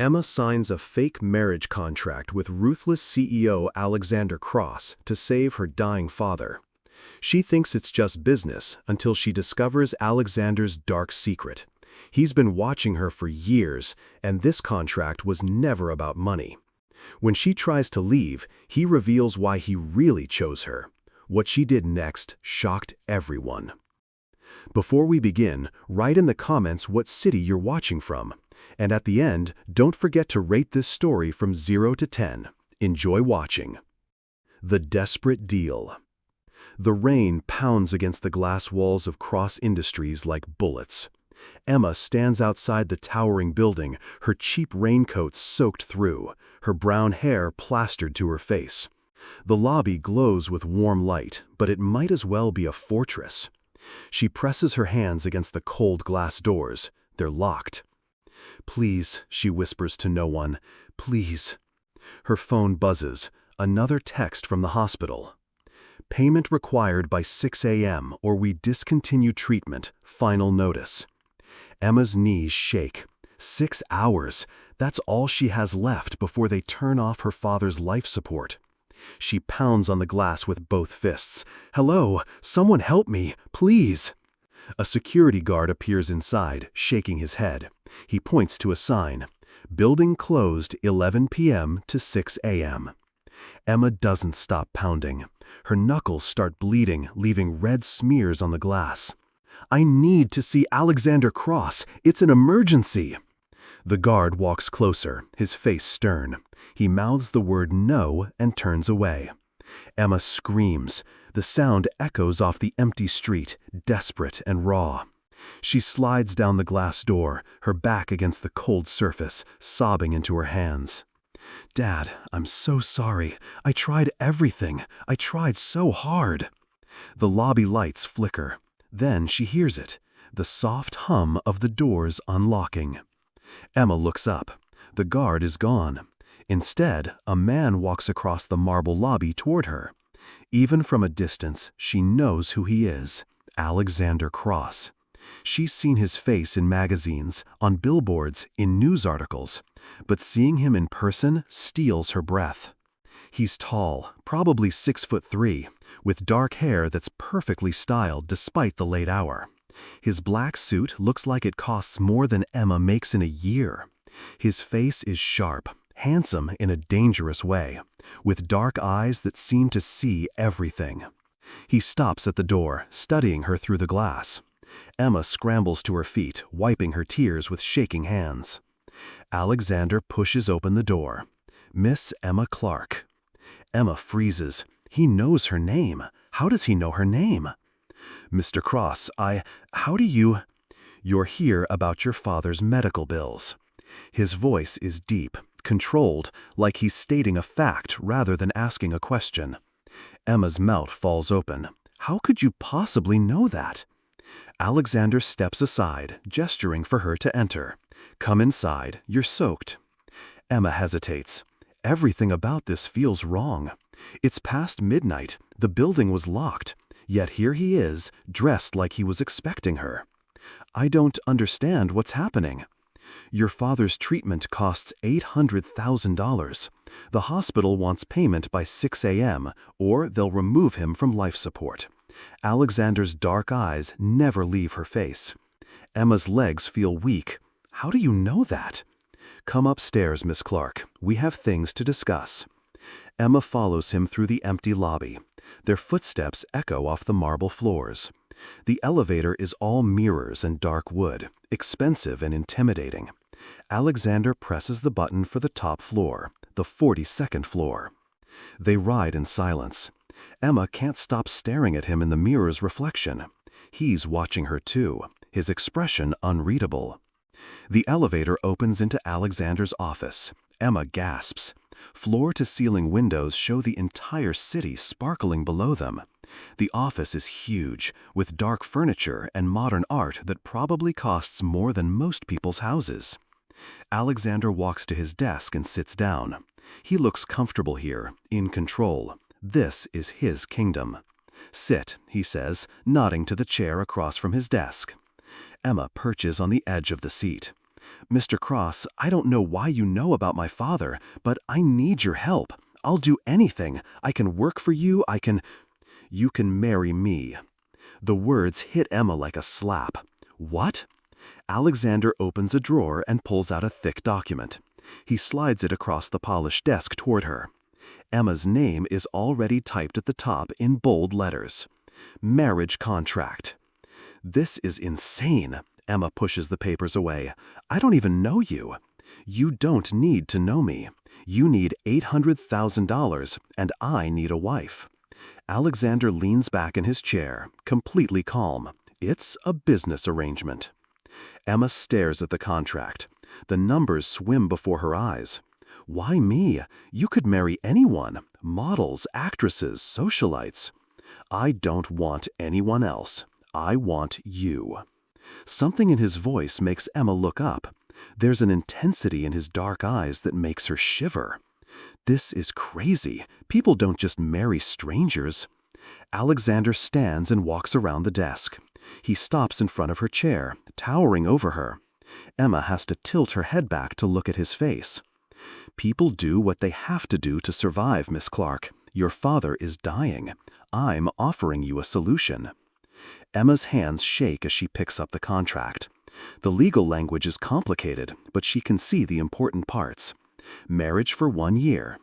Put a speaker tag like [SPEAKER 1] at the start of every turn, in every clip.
[SPEAKER 1] Emma signs a fake marriage contract with ruthless CEO Alexander Cross to save her dying father. She thinks it's just business until she discovers Alexander's dark secret. He's been watching her for years, and this contract was never about money. When she tries to leave, he reveals why he really chose her. What she did next shocked everyone. Before we begin, write in the comments what city you're watching from. And at the end, don't forget to rate this story from 0 to 10. Enjoy watching. The Desperate Deal. The rain pounds against the glass walls of Cross Industries like bullets. Emma stands outside the towering building, her cheap raincoat soaked through, her brown hair plastered to her face. The lobby glows with warm light, but it might as well be a fortress. She presses her hands against the cold glass doors. They're locked. "Please," she whispers to no one, "please." Her phone buzzes. Another text from the hospital. "Payment required by 6 a.m. or we discontinue treatment. Final notice." Emma's knees shake. 6 hours. That's all she has left before they turn off her father's life support. She pounds on the glass with both fists. "Hello, someone help me, please." A security guard appears inside, shaking his head. He points to a sign. "Building closed 11 p.m. to 6 a.m. Emma doesn't stop pounding. Her knuckles start bleeding, leaving red smears on the glass. "I need to see Alexander Cross. It's an emergency." The guard walks closer, his face stern. He mouths the word no and turns away. Emma screams. The sound echoes off the empty street, desperate and raw. She slides down the glass door, her back against the cold surface, sobbing into her hands. "Dad, I'm so sorry. I tried everything. I tried so hard." The lobby lights flicker. Then she hears it, the soft hum of the doors unlocking. Emma looks up. The guard is gone. Instead, a man walks across the marble lobby toward her. Even from a distance, she knows who he is, Alexander Cross. She's seen his face in magazines, on billboards, in news articles, but seeing him in person steals her breath. He's tall, probably 6'3", with dark hair that's perfectly styled despite the late hour. His black suit looks like it costs more than Emma makes in a year. His face is sharp, handsome in a dangerous way, with dark eyes that seem to see everything. He stops at the door, studying her through the glass. Emma scrambles to her feet, wiping her tears with shaking hands. Alexander pushes open the door. "Miss Emma Clark." Emma freezes. He knows her name. How does he know her name? "Mr. Cross, how do you—" "You're here about your father's medical bills." His voice is deep, controlled, like he's stating a fact rather than asking a question. Emma's mouth falls open. How could you possibly know that? Alexander steps aside, gesturing for her to enter. "Come inside, you're soaked." Emma hesitates. Everything about this feels wrong. It's past midnight, the building was locked, yet here he is, dressed like he was expecting her. "I don't understand what's happening." "Your father's treatment costs $800,000. The hospital wants payment by 6 a.m., or they'll remove him from life support." Alexander's dark eyes never leave her face. Emma's legs feel weak. "How do you know that?" "Come upstairs, Miss Clark. We have things to discuss." Emma follows him through the empty lobby. Their footsteps echo off the marble floors. The elevator is all mirrors and dark wood, expensive and intimidating. Alexander presses the button for the top floor, the 42nd floor. They ride in silence. Emma can't stop staring at him in the mirror's reflection. He's watching her too, his expression unreadable. The elevator opens into Alexander's office. Emma gasps. Floor-to-ceiling windows show the entire city sparkling below them. The office is huge, with dark furniture and modern art that probably costs more than most people's houses. Alexander walks to his desk and sits down. He looks comfortable here, in control. This is his kingdom. "Sit," he says, nodding to the chair across from his desk. Emma perches on the edge of the seat. Mr. Cross, I don't know why you know about my father, but I need your help. I'll do anything. I can work for you. You can marry me. The words hit Emma like a slap. What? Alexander opens a drawer and pulls out a thick document. He slides it across the polished desk toward her. Emma's name is already typed at the top in bold letters. Marriage contract. This is insane. Emma pushes the papers away. I don't even know you. You don't need to know me. You need $800,000, and I need a wife. Alexander leans back in his chair, completely calm. It's a business arrangement. Emma stares at the contract. The numbers swim before her eyes. Why me? You could marry anyone. Models, actresses, socialites. I don't want anyone else. I want you. Something in his voice makes Emma look up. There's an intensity in his dark eyes that makes her shiver. This is crazy. People don't just marry strangers. Alexander stands and walks around the desk. He stops in front of her chair, towering over her. Emma has to tilt her head back to look at his face. People do what they have to do to survive, Miss Clark. Your father is dying. I'm offering you a solution. Emma's hands shake as she picks up the contract. The legal language is complicated, but she can see the important parts. Marriage for 1 year.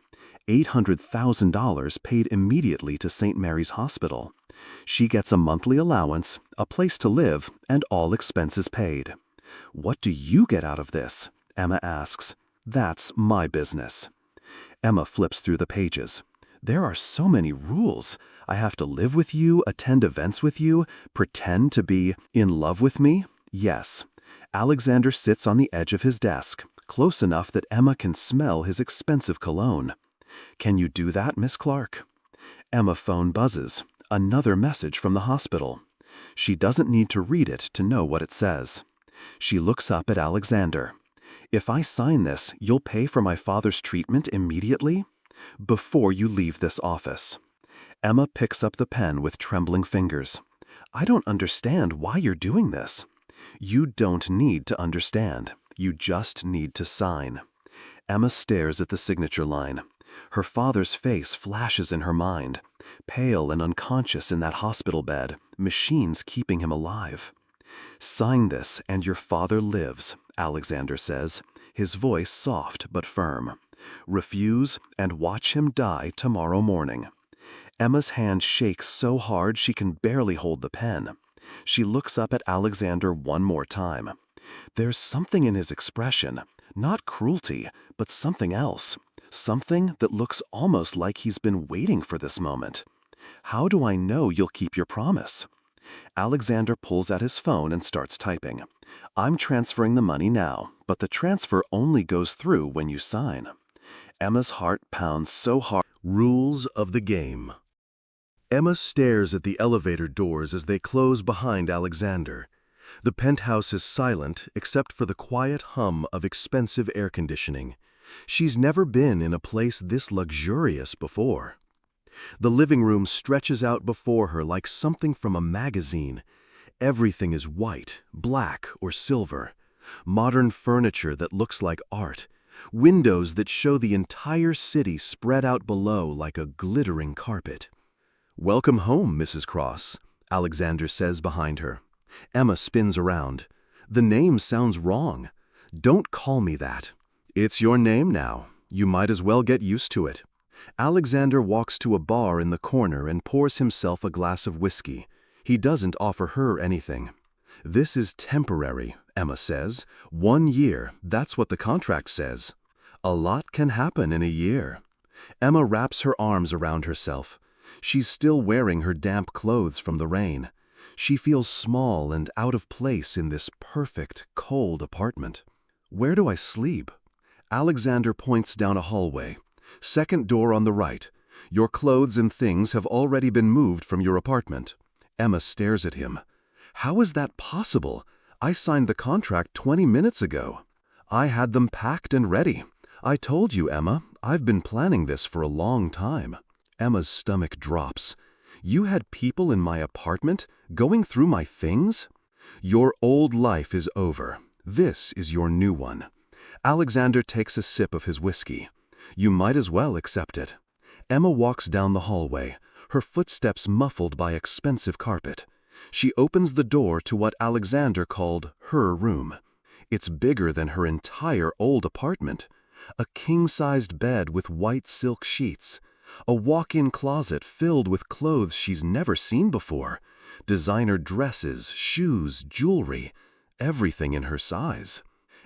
[SPEAKER 1] $800,000 paid immediately to St. Mary's Hospital. She gets a monthly allowance, a place to live, and all expenses paid. What do you get out of this? Emma asks. That's my business. Emma flips through the pages. There are so many rules. I have to live with you, attend events with you, pretend to be in love with me. Yes. Alexander sits on the edge of his desk, close enough that Emma can smell his expensive cologne. Can you do that, Miss Clark? Emma's phone buzzes. Another message from the hospital. She doesn't need to read it to know what it says. She looks up at Alexander. If I sign this, you'll pay for my father's treatment immediately? Before you leave this office. Emma picks up the pen with trembling fingers. I don't understand why you're doing this. You don't need to understand. You just need to sign. Emma stares at the signature line. Her father's face flashes in her mind. Pale and unconscious in that hospital bed, machines keeping him alive. Sign this and your father lives, Alexander says, his voice soft but firm. Refuse and watch him die tomorrow morning. Emma's hand shakes so hard she can barely hold the pen. She looks up at Alexander one more time. There's something in his expression, not cruelty, but something else. Something that looks almost like he's been waiting for this moment. How do I know you'll keep your promise? Alexander pulls out his phone and starts typing. I'm transferring the money now, but the transfer only goes through when you sign. Emma's heart pounds so hard. Rules of the game. Emma stares at the elevator doors as they close behind Alexander. The penthouse is silent except for the quiet hum of expensive air conditioning. She's never been in a place this luxurious before. The living room stretches out before her like something from a magazine. Everything is white, black, or silver. Modern furniture that looks like art. Windows that show the entire city spread out below like a glittering carpet. Welcome home, Mrs. Cross, Alexander says behind her. Emma spins around. The name sounds wrong. Don't call me that. It's your name now. You might as well get used to it. Alexander walks to a bar in the corner and pours himself a glass of whiskey. He doesn't offer her anything. This is temporary, Emma says. 1 year, that's what the contract says. A lot can happen in a year. Emma wraps her arms around herself. She's still wearing her damp clothes from the rain. She feels small and out of place in this perfect, cold apartment. Where do I sleep? Alexander points down a hallway. Second door on the right. Your clothes and things have already been moved from your apartment. Emma stares at him. How is that possible? I signed the contract 20 minutes ago. I had them packed and ready. I told you, Emma, I've been planning this for a long time. Emma's stomach drops. You had people in my apartment, going through my things? Your old life is over. This is your new one. Alexander takes a sip of his whiskey. You might as well accept it. Emma walks down the hallway, her footsteps muffled by expensive carpet. She opens the door to what Alexander called her room. It's bigger than her entire old apartment. A king-sized bed with white silk sheets. A walk-in closet filled with clothes she's never seen before. Designer dresses, shoes, jewelry, everything in her size.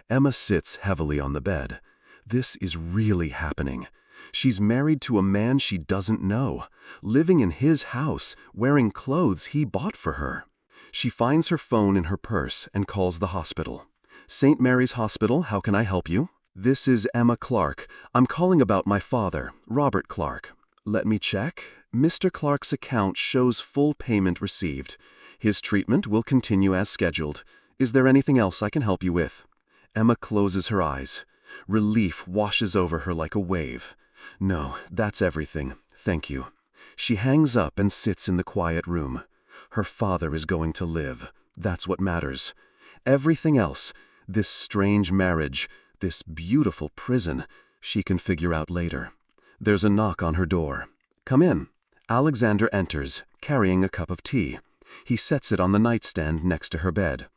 [SPEAKER 1] Emma sits heavily on the bed. This is really happening. She's married to a man she doesn't know, living in his house, wearing clothes he bought for her. She finds her phone in her purse and calls the hospital. St. Mary's Hospital, how can I help you? This is Emma Clark. I'm calling about my father, Robert Clark. Let me check. Mr. Clark's account shows full payment received. His treatment will continue as scheduled. Is there anything else I can help you with? Emma closes her eyes. Relief washes over her like a wave. No, that's everything. Thank you. She hangs up and sits in the quiet room. Her father is going to live. That's what matters. Everything else, this strange marriage, this beautiful prison, she can figure out later. There's a knock on her door. Come in. Alexander enters, carrying a cup of tea. He sets it on the nightstand next to her bed.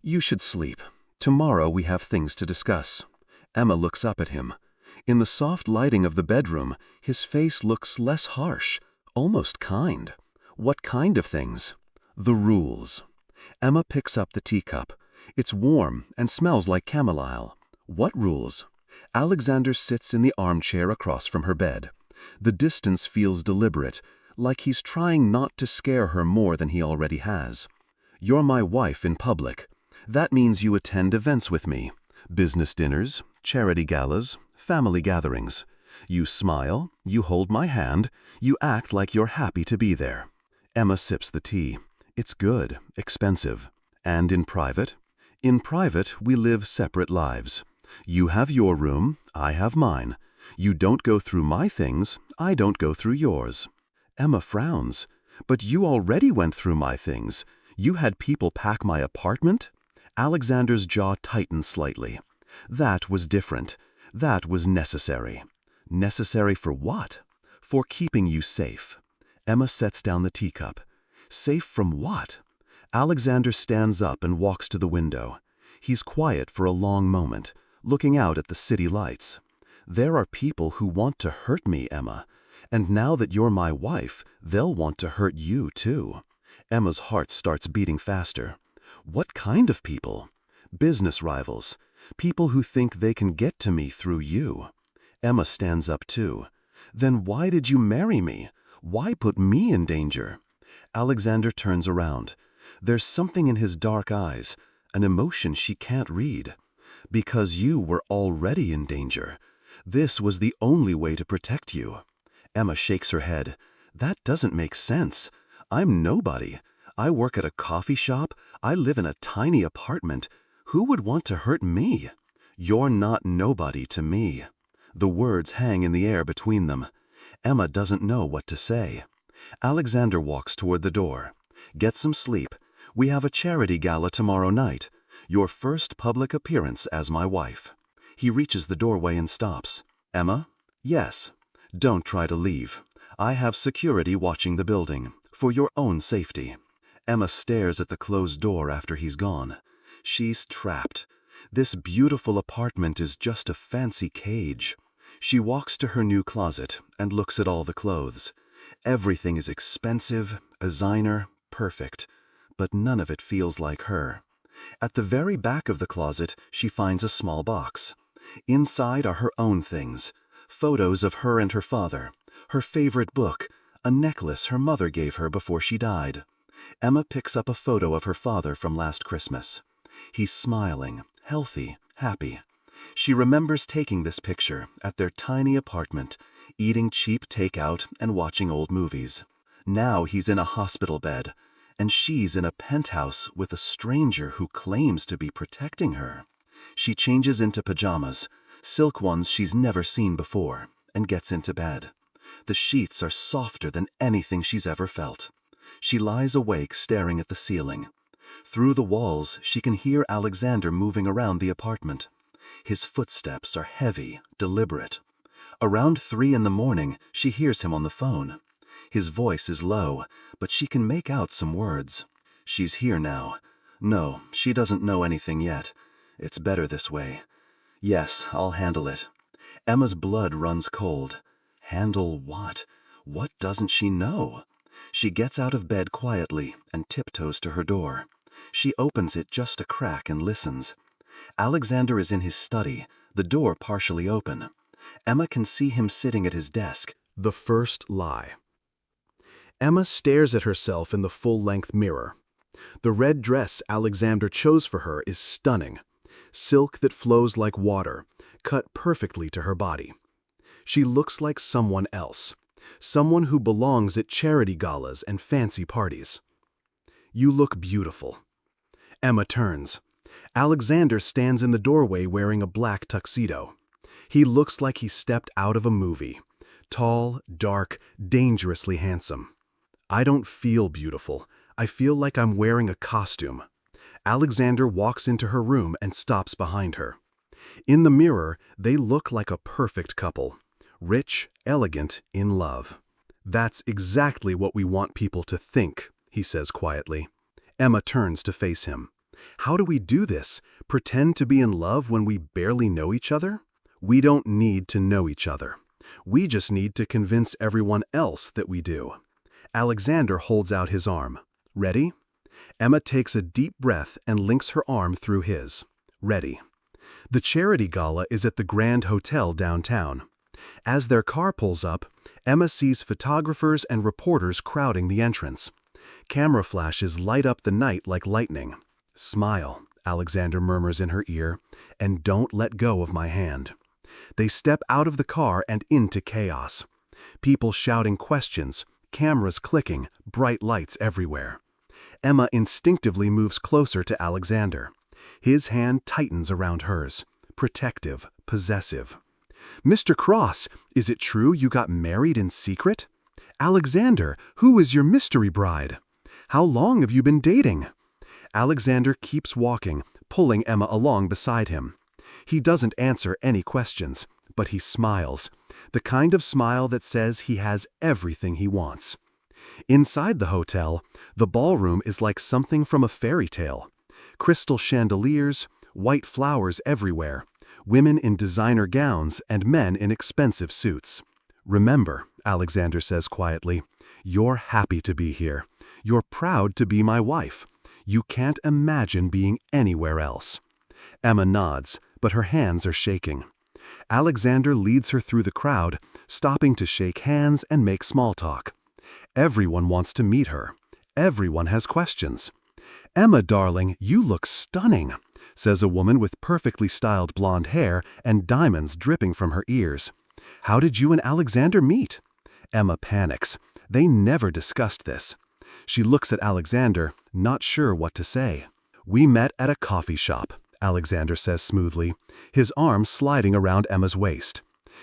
[SPEAKER 1] You should sleep. Tomorrow we have things to discuss. Emma looks up at him. In the soft lighting of the bedroom, his face looks less harsh, almost kind. What kind of things? The rules. Emma picks up the teacup. It's warm and smells like chamomile. What rules? Alexander sits in the armchair across from her bed. The distance feels deliberate, like he's trying not to scare her more than he already has. You're my wife in public. That means you attend events with me. Business dinners, charity galas, family gatherings. You smile, you hold my hand, you act like you're happy to be there. Emma sips the tea. It's good, expensive. And in private? In private, we live separate lives. You have your room, I have mine. You don't go through my things, I don't go through yours. Emma frowns. But you already went through my things. You had people pack my apartment? Alexander's jaw tightens slightly. That was different. That was necessary. Necessary for what? For keeping you safe. Emma sets down the teacup. Safe from what? Alexander stands up and walks to the window. He's quiet for a long moment, looking out at the city lights. There are people who want to hurt me, Emma. And now that you're my wife, they'll want to hurt you too. Emma's heart starts beating faster. What kind of people? Business rivals. People who think they can get to me through you. Emma stands up too. Then why did you marry me? Why put me in danger? Alexander turns around. There's something in his dark eyes, an emotion she can't read. Because you were already in danger. This was the only way to protect you. Emma shakes her head. That doesn't make sense. I'm nobody. I work at a coffee shop. I live in a tiny apartment. Who would want to hurt me? You're not nobody to me. The words hang in the air between them. Emma doesn't know what to say. Alexander walks toward the door. Get some sleep. We have a charity gala tomorrow night. Your first public appearance as my wife. He reaches the doorway and stops. Emma? Yes. Don't try to leave. I have security watching the building, for your own safety. Emma stares at the closed door after he's gone. She's trapped. This beautiful apartment is just a fancy cage. She walks to her new closet and looks at all the clothes. Everything is expensive, designer, perfect, but none of it feels like her. At the very back of the closet, she finds a small box. Inside are her own things. Photos of her and her father, her favorite book, a necklace her mother gave her before she died. Emma picks up a photo of her father from last Christmas. He's smiling, healthy, happy. She remembers taking this picture at their tiny apartment, eating cheap takeout and watching old movies. Now he's in a hospital bed, and she's in a penthouse with a stranger who claims to be protecting her. She changes into pajamas, silk ones she's never seen before, and gets into bed. The sheets are softer than anything she's ever felt. She lies awake staring at the ceiling.
[SPEAKER 2] Through the walls, she can hear Alexander moving around the apartment. His footsteps are heavy, deliberate. Around 3 in the morning, she hears him on the phone. His voice is low, but she can make out some words. She's here now. No, she doesn't know anything yet. It's better this way. Yes, I'll handle it. Emma's blood runs cold. Handle what? What doesn't she know? She gets out of bed quietly and tiptoes to her door. She opens it just a crack and listens. Alexander is in his study, the door partially open. Emma can see him sitting at his desk.
[SPEAKER 1] The first lie. Emma stares at herself in the full-length mirror. The red dress Alexander chose for her is stunning. Silk that flows like water, cut perfectly to her body. She looks like someone else, someone who belongs at charity galas and fancy parties. You look beautiful. Emma turns. Alexander stands in the doorway wearing a black tuxedo. He looks like he stepped out of a movie. Tall, dark, dangerously handsome. I don't feel beautiful. I feel like I'm wearing a costume. Alexander walks into her room and stops behind her. In the mirror, they look like a perfect couple. Rich, elegant, in love. That's exactly what we want people to think, he says quietly. Emma turns to face him. How do we do this? Pretend to be in love when we barely know each other? We don't need to know each other. We just need to convince everyone else that we do. Alexander holds out his arm. Ready? Emma takes a deep breath and links her arm through his. Ready. The charity gala is at the Grand Hotel downtown. As their car pulls up, Emma sees photographers and reporters crowding the entrance. Camera flashes light up the night like lightning. Smile, Alexander murmurs in her ear, and don't let go of my hand. They step out of the car and into chaos. People shouting questions, cameras clicking, bright lights everywhere. Emma instinctively moves closer to Alexander. His hand tightens around hers, protective, possessive. Mr. Cross, is it true you got married in secret? Alexander, who is your mystery bride? How long have you been dating? Alexander keeps walking, pulling Emma along beside him. He doesn't answer any questions, but he smiles, the kind of smile that says he has everything he wants. Inside the hotel, the ballroom is like something from a fairy tale. Crystal chandeliers, white flowers everywhere, women in designer gowns and men in expensive suits. Remember, Alexander says quietly, you're happy to be here. You're proud to be my wife. You can't imagine being anywhere else. Emma nods, but her hands are shaking. Alexander leads her through the crowd, stopping to shake hands and make small talk. Everyone wants to meet her. Everyone has questions. Emma, darling, you look stunning, says a woman with perfectly styled blonde hair and diamonds dripping from her ears. How did you and Alexander meet? Emma panics. They never discussed this. She looks at Alexander, not sure what to say. We met at a coffee shop, Alexander says smoothly, his arm sliding around Emma's waist.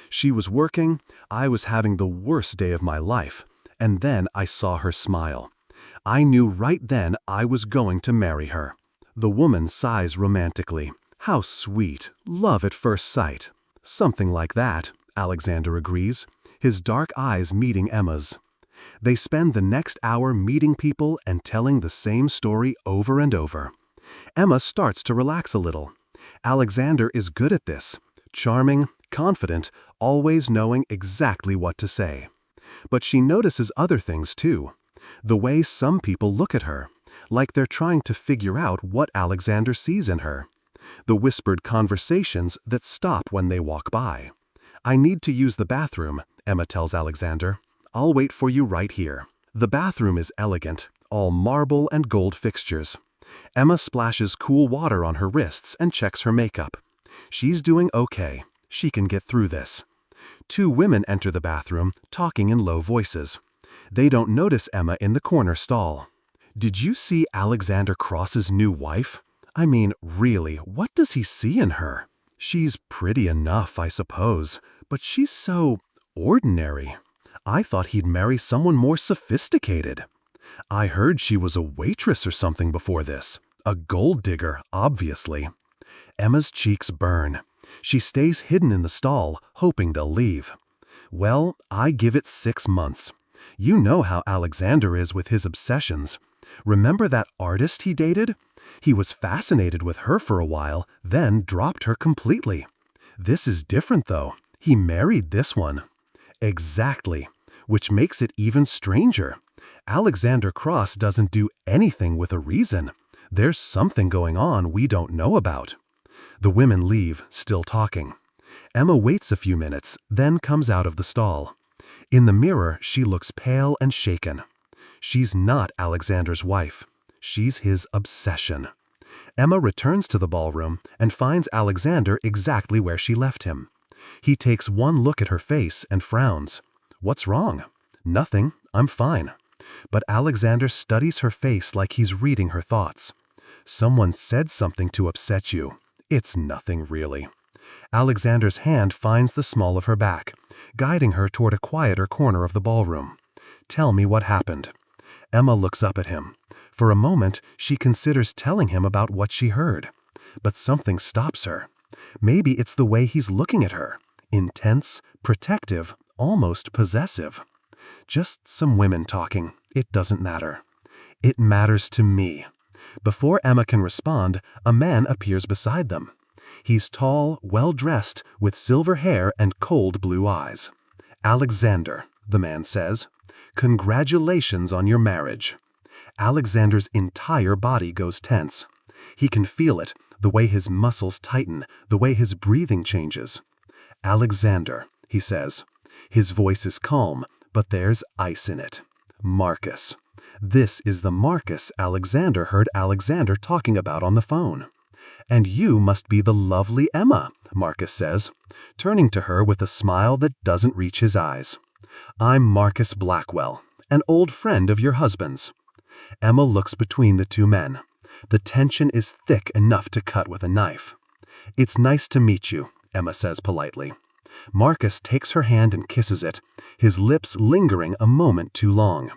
[SPEAKER 1] She was working, I was having the worst day of my life, and then I saw her smile. I knew right then I was going to marry her. The woman sighs romantically. How sweet, love at first sight. Something like that, Alexander agrees, his dark eyes meeting Emma's. They spend the next hour meeting people and telling the same story over and over. Emma starts to relax a little. Alexander is good at this, charming, confident, always knowing exactly what to say. But she notices other things too. The way some people look at her, like they're trying to figure out what Alexander sees in her. The whispered conversations that stop when they walk by. I need to use the bathroom, Emma tells Alexander. I'll wait for you right here. The bathroom is elegant, all marble and gold fixtures. Emma splashes cool water on her wrists and checks her makeup. She's doing okay. She can get through this. Two women enter the bathroom, talking in low voices. They don't notice Emma in the corner stall. Did you see Alexander Cross's new wife? I mean, really, what does he see in her? She's pretty enough, I suppose, but she's so ordinary. I thought he'd marry someone more sophisticated. I heard she was a waitress or something before this. A gold digger, obviously. Emma's cheeks burn. She stays hidden in the stall, hoping they'll leave. Well, I give it 6 months. You know how Alexander is with his obsessions. Remember that artist he dated? He was fascinated with her for a while, then dropped her completely. This is different, though. He married this one. Exactly. Which makes it even stranger. Alexander Cross doesn't do anything with a reason. There's something going on we don't know about. The women leave, still talking. Emma waits a few minutes, then comes out of the stall. In the mirror, she looks pale and shaken. She's not Alexander's wife. She's his obsession. Emma returns to the ballroom and finds Alexander exactly where she left him. He takes one look at her face and frowns. What's wrong? Nothing, I'm fine. But Alexander studies her face like he's reading her thoughts. Someone said something to upset you. It's nothing really. Alexander's hand finds the small of her back, guiding her toward a quieter corner of the ballroom. Tell me what happened. Emma looks up at him. For a moment, she considers telling him about what she heard. But something stops her. Maybe it's the way he's looking at her. Intense, protective, almost possessive. Just some women talking. It doesn't matter. It matters to me. Before Emma can respond, a man appears beside them. He's tall, well-dressed, with silver hair and cold blue eyes. Alexander, the man says. Congratulations on your marriage. Alexander's entire body goes tense. He can feel it, the way his muscles tighten, the way his breathing changes. Alexander, he says. His voice is calm, but there's ice in it. Marcus. This is the Marcus Alexander heard Alexander talking about on the phone. And you must be the lovely Emma, Marcus says, turning to her with a smile that doesn't reach his eyes. I'm Marcus Blackwell, an old friend of your husband's. Emma looks between the two men. The tension is thick enough to cut with a knife. It's nice to meet you, Emma says politely. Marcus takes her hand and kisses it, his lips lingering a moment too long.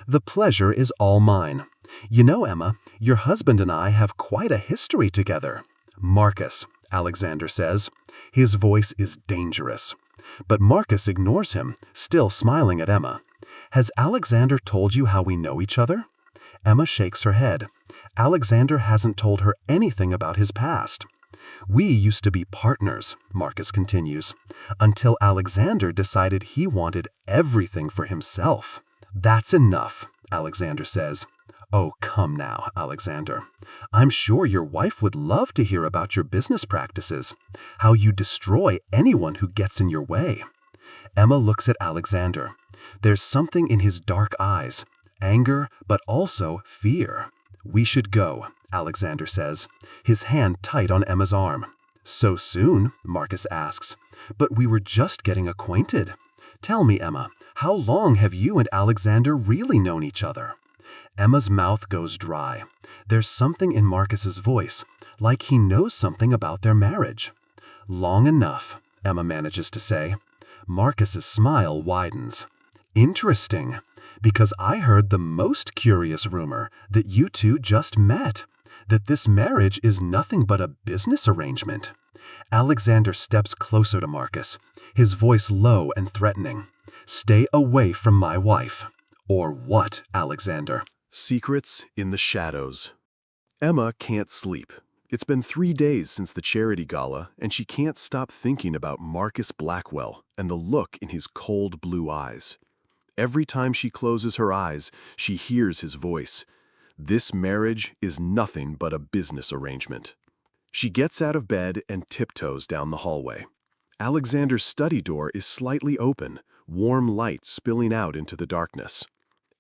[SPEAKER 1] The pleasure is all mine. You know, Emma, your husband and I have quite a history together. Marcus, Alexander says. His voice is dangerous. But Marcus ignores him, still smiling at Emma. Has Alexander told you how we know each other? Emma shakes her head. Alexander hasn't told her anything about his past. We used to be partners, Marcus continues, until Alexander decided he wanted everything for himself. That's enough, Alexander says. Oh, come now, Alexander. I'm sure your wife would love to hear about your business practices, how you destroy anyone who gets in your way. Emma looks at Alexander. There's something in his dark eyes, anger, but also fear. We should go, Alexander says, his hand tight on Emma's arm. So soon? Marcus asks. But we were just getting acquainted. Tell me, Emma, how long have you and Alexander really known each other? Emma's mouth goes dry. There's something in Marcus's voice, like he knows something about their marriage. Long enough, Emma manages to say. Marcus's smile widens. Interesting, because I heard the most curious rumor that you two just met, that this marriage is nothing but a business arrangement. Alexander steps closer to Marcus, his voice low and threatening. Stay away from my wife. Or what, Alexander?
[SPEAKER 3] Secrets in the shadows. Emma can't sleep. It's been 3 days since the charity gala, and she can't stop thinking about Marcus Blackwell and the look in his cold blue eyes. Every time she closes her eyes, she hears his voice. This marriage is nothing but a business arrangement. She gets out of bed and tiptoes down the hallway. Alexander's study door is slightly open, warm light spilling out into the darkness.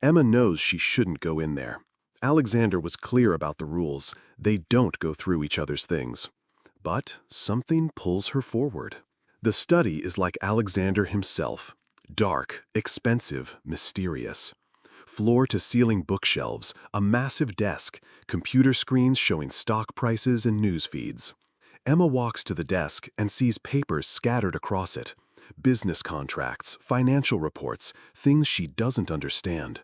[SPEAKER 3] Emma knows she shouldn't go in there. Alexander was clear about the rules. They don't go through each other's things. But something pulls her forward. The study is like Alexander himself. Dark, expensive, mysterious. Floor-to-ceiling bookshelves, a massive desk, computer screens showing stock prices and news feeds. Emma walks to the desk and sees papers scattered across it. Business contracts, financial reports, things she doesn't understand.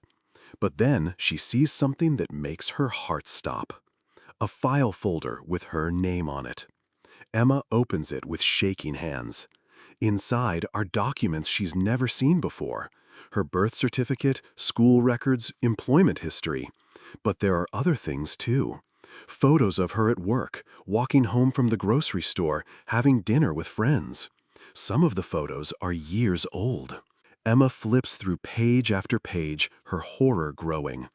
[SPEAKER 3] But then she sees something that makes her heart stop. A file folder with her name on it. Emma opens it with shaking hands. Inside are documents she's never seen before. Her birth certificate, school records, employment history. But there are other things too. Photos of her at work, walking home from the grocery store, having dinner with friends. Some of the photos are years old. Emma flips through page after page, her horror growing.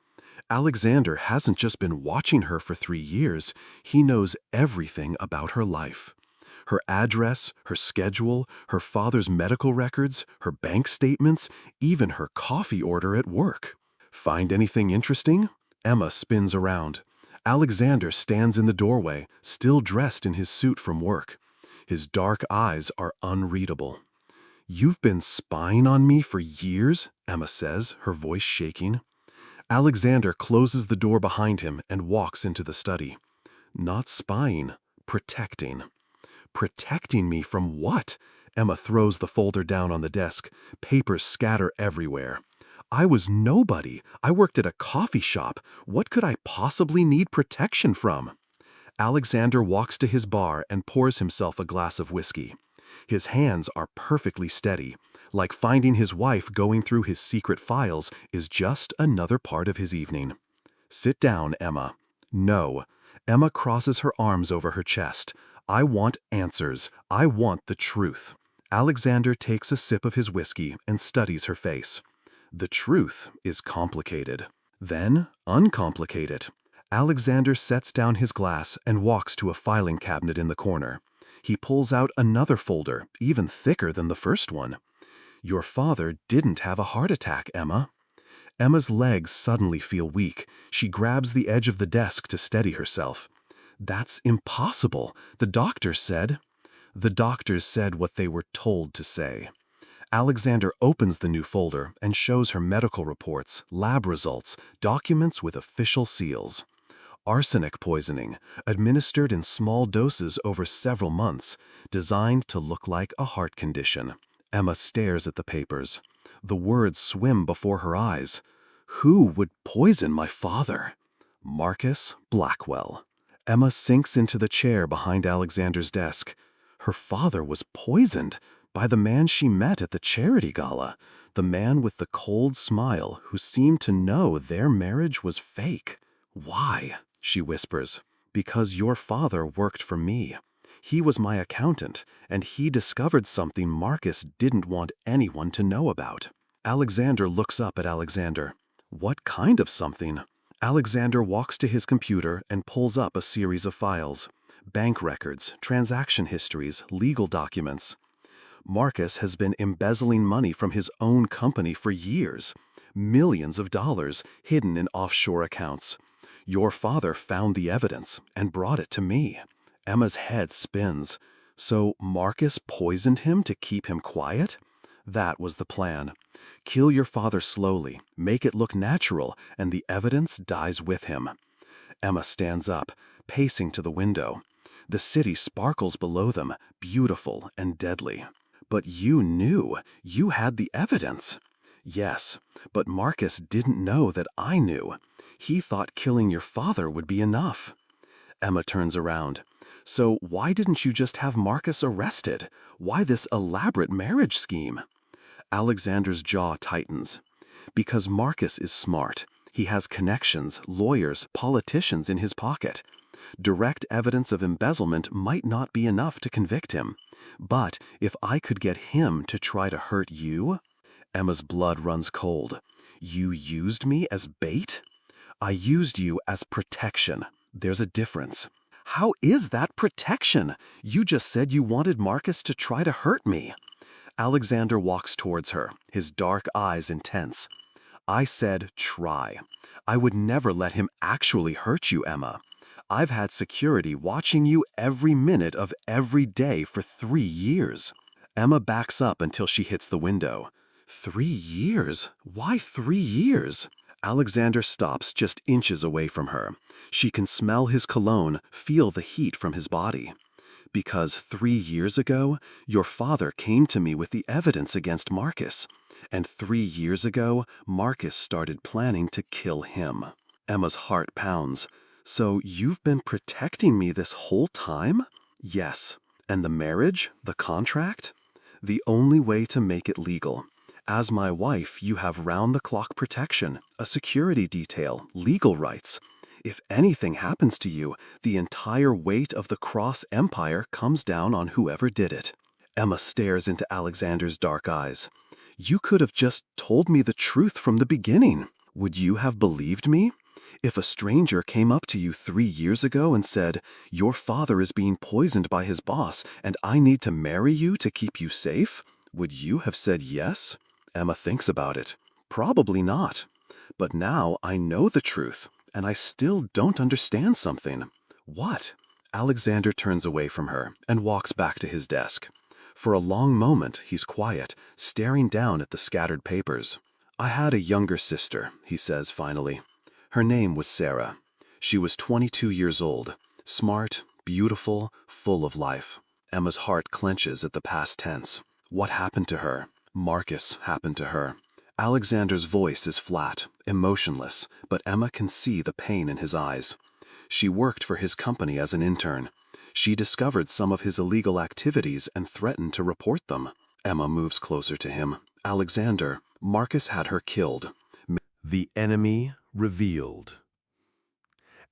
[SPEAKER 3] Alexander hasn't just been watching her for 3 years, he knows everything about her life. Her address, her schedule, her father's medical records, her bank statements, even her coffee order at work. Find anything interesting? Emma spins around. Alexander stands in the doorway, still dressed in his suit from work. His dark eyes are unreadable. "You've been spying on me for years?" Emma says, her voice shaking. Alexander closes the door behind him and walks into the study. "Not spying, protecting." "Protecting me from what?" Emma throws the folder down on the desk. Papers scatter everywhere. "I was nobody. I worked at a coffee shop. What could I possibly need protection from?" Alexander walks to his bar and pours himself a glass of whiskey. His hands are perfectly steady. Like finding his wife going through his secret files is just another part of his evening. "Sit down, Emma." "No." Emma crosses her arms over her chest. "I want answers. I want the truth." Alexander takes a sip of his whiskey and studies her face. "The truth is complicated." "Then uncomplicate it." Alexander sets down his glass and walks to a filing cabinet in the corner. He pulls out another folder, even thicker than the first one. "Your father didn't have a heart attack, Emma." Emma's legs suddenly feel weak. She grabs the edge of the desk to steady herself. "That's impossible. The doctors said—" "The doctors said what they were told to say." Alexander opens the new folder and shows her medical reports, lab results, documents with official seals. Arsenic poisoning, administered in small doses over several months, designed to look like a heart condition. Emma stares at the papers. The words swim before her eyes. Who would poison my father? Marcus Blackwell. Emma sinks into the chair behind Alexander's desk. Her father was poisoned by the man she met at the charity gala, the man with the cold smile who seemed to know their marriage was fake. "Why?" she whispers. "Because your father worked for me. He was my accountant, and he discovered something Marcus didn't want anyone to know about." Alexander looks up at Alexander. "What kind of something?" Alexander walks to his computer and pulls up a series of files. Bank records, transaction histories, legal documents. Marcus has been embezzling money from his own company for years. Millions of dollars hidden in offshore accounts. Your father found the evidence and brought it to me. Emma's head spins. So Marcus poisoned him to keep him quiet? That was the plan. Kill your father slowly, make it look natural, and the evidence dies with him. Emma stands up, pacing to the window. The city sparkles below them, beautiful and deadly. "But you knew. You had the evidence." "Yes, but Marcus didn't know that I knew. He thought killing your father would be enough." Emma turns around. "So why didn't you just have Marcus arrested? Why this elaborate marriage scheme?" Alexander's jaw tightens. "Because Marcus is smart. He has connections, lawyers, politicians in his pocket. Direct evidence of embezzlement might not be enough to convict him. But if I could get him to try to hurt you—" Emma's blood runs cold. "You used me as bait?" "I used you as protection. There's a difference." "How is that protection? You just said you wanted Marcus to try to hurt me." Alexander walks towards her, his dark eyes intense. "I said try. I would never let him actually hurt you, Emma. I've had security watching you every minute of every day for 3 years." Emma backs up until she hits the window. 3 years? Why 3 years? Alexander stops just inches away from her. She can smell his cologne, feel the heat from his body. "Because 3 years ago, your father came to me with the evidence against Marcus.
[SPEAKER 2] And 3 years ago, Marcus started planning to kill him. Emma's heart pounds. So you've been protecting me this whole time? Yes. And the marriage? The contract? The only way to make it legal. As my wife, you have round-the-clock protection, a security detail, legal rights. If anything happens to you, the entire weight of the Cross Empire comes down on whoever did it. Emma stares into Alexander's dark eyes. You could have just told me the truth from the beginning. Would you have believed me? If a stranger came up to you 3 years ago and said, your father is being poisoned by his boss and I need to marry you to keep you safe, would you have said yes? Emma thinks about it. Probably not. But now I know the truth, and I still don't understand something. What? Alexander turns away from her and walks back to his desk. For a long moment, he's quiet, staring down at the scattered papers. I had a younger sister, he says finally. Her name was Sarah. She was 22 years old, smart, beautiful, full of life. Emma's heart clenches at the past tense. What happened to her? Marcus happened to her. Alexander's voice is flat, emotionless, but Emma can see the pain in his eyes. She worked for his company as an intern. She discovered some of his illegal activities and threatened to report them. Emma moves closer to him. Alexander, Marcus had her killed.
[SPEAKER 3] The enemy revealed.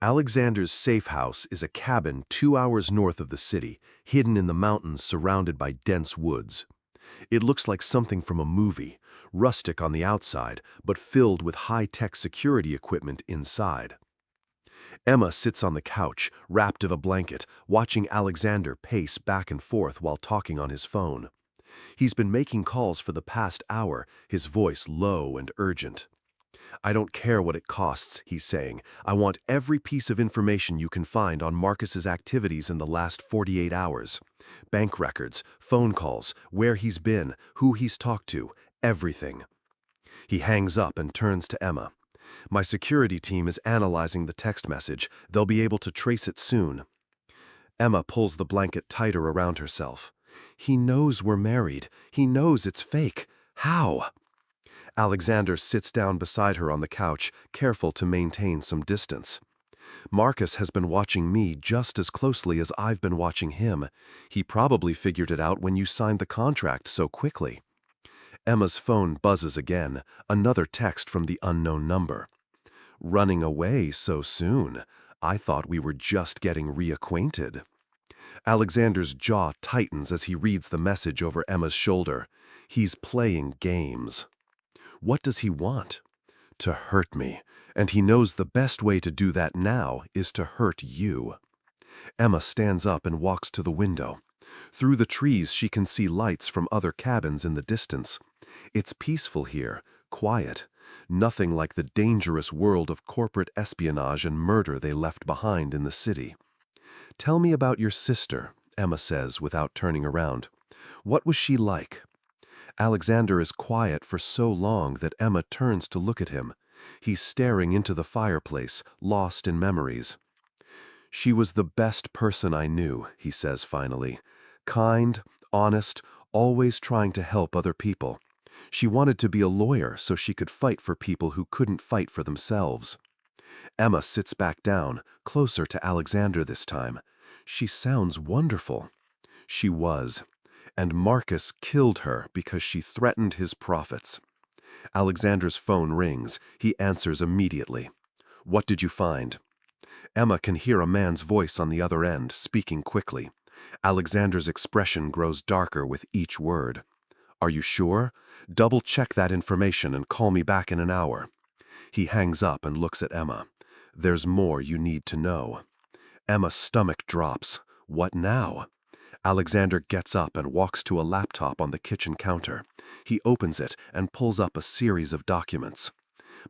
[SPEAKER 3] Alexander's safe house is a cabin 2 hours north of the city, hidden in the mountains surrounded by dense woods. It looks like something from a movie, rustic on the outside, but filled with high-tech security equipment inside. Emma sits on the couch, wrapped in a blanket, watching Alexander pace back and forth while talking on his phone. He's been making calls for the past hour, his voice low and urgent. I don't care what it costs, he's saying. I want every piece of information you can find on Marcus's activities in the last 48 hours. Bank records, phone calls, where he's been, who he's talked to, everything. He hangs up and turns to Emma. My security team is analyzing the text message. They'll be able to trace it soon. Emma pulls the blanket tighter around herself. He knows we're married. He knows it's fake. How? Alexander sits down beside her on the couch, careful to maintain some distance. Marcus has been watching me just as closely as I've been watching him. He probably figured it out when you signed the contract so quickly. Emma's phone buzzes again, another text from the unknown number. Running away so soon. I thought we were just getting reacquainted. Alexander's jaw tightens as he reads the message over Emma's shoulder. He's playing games. What does he want? To hurt me, and he knows the best way to do that now is to hurt you. Emma stands up and walks to the window. Through the trees she can see lights from other cabins in the distance. It's peaceful here, quiet, nothing like the dangerous world of corporate espionage and murder they left behind in the city. Tell me about your sister, Emma says without turning around. What was she like? Alexander is quiet for so long that Emma turns to look at him. He's staring into the fireplace, lost in memories. She was the best person I knew, he says finally. Kind, honest, always trying to help other people. She wanted to be a lawyer so she could fight for people who couldn't fight for themselves. Emma sits back down, closer to Alexander this time. She sounds wonderful. She was. And Marcus killed her because she threatened his profits. Alexander's phone rings. He answers immediately. What did you find? Emma can hear a man's voice on the other end, speaking quickly. Alexander's expression grows darker with each word. Are you sure? Double-check that information and call me back in an hour. He hangs up and looks at Emma. There's more you need to know. Emma's stomach drops. What now? Alexander gets up and walks to a laptop on the kitchen counter. He opens it and pulls up a series of documents.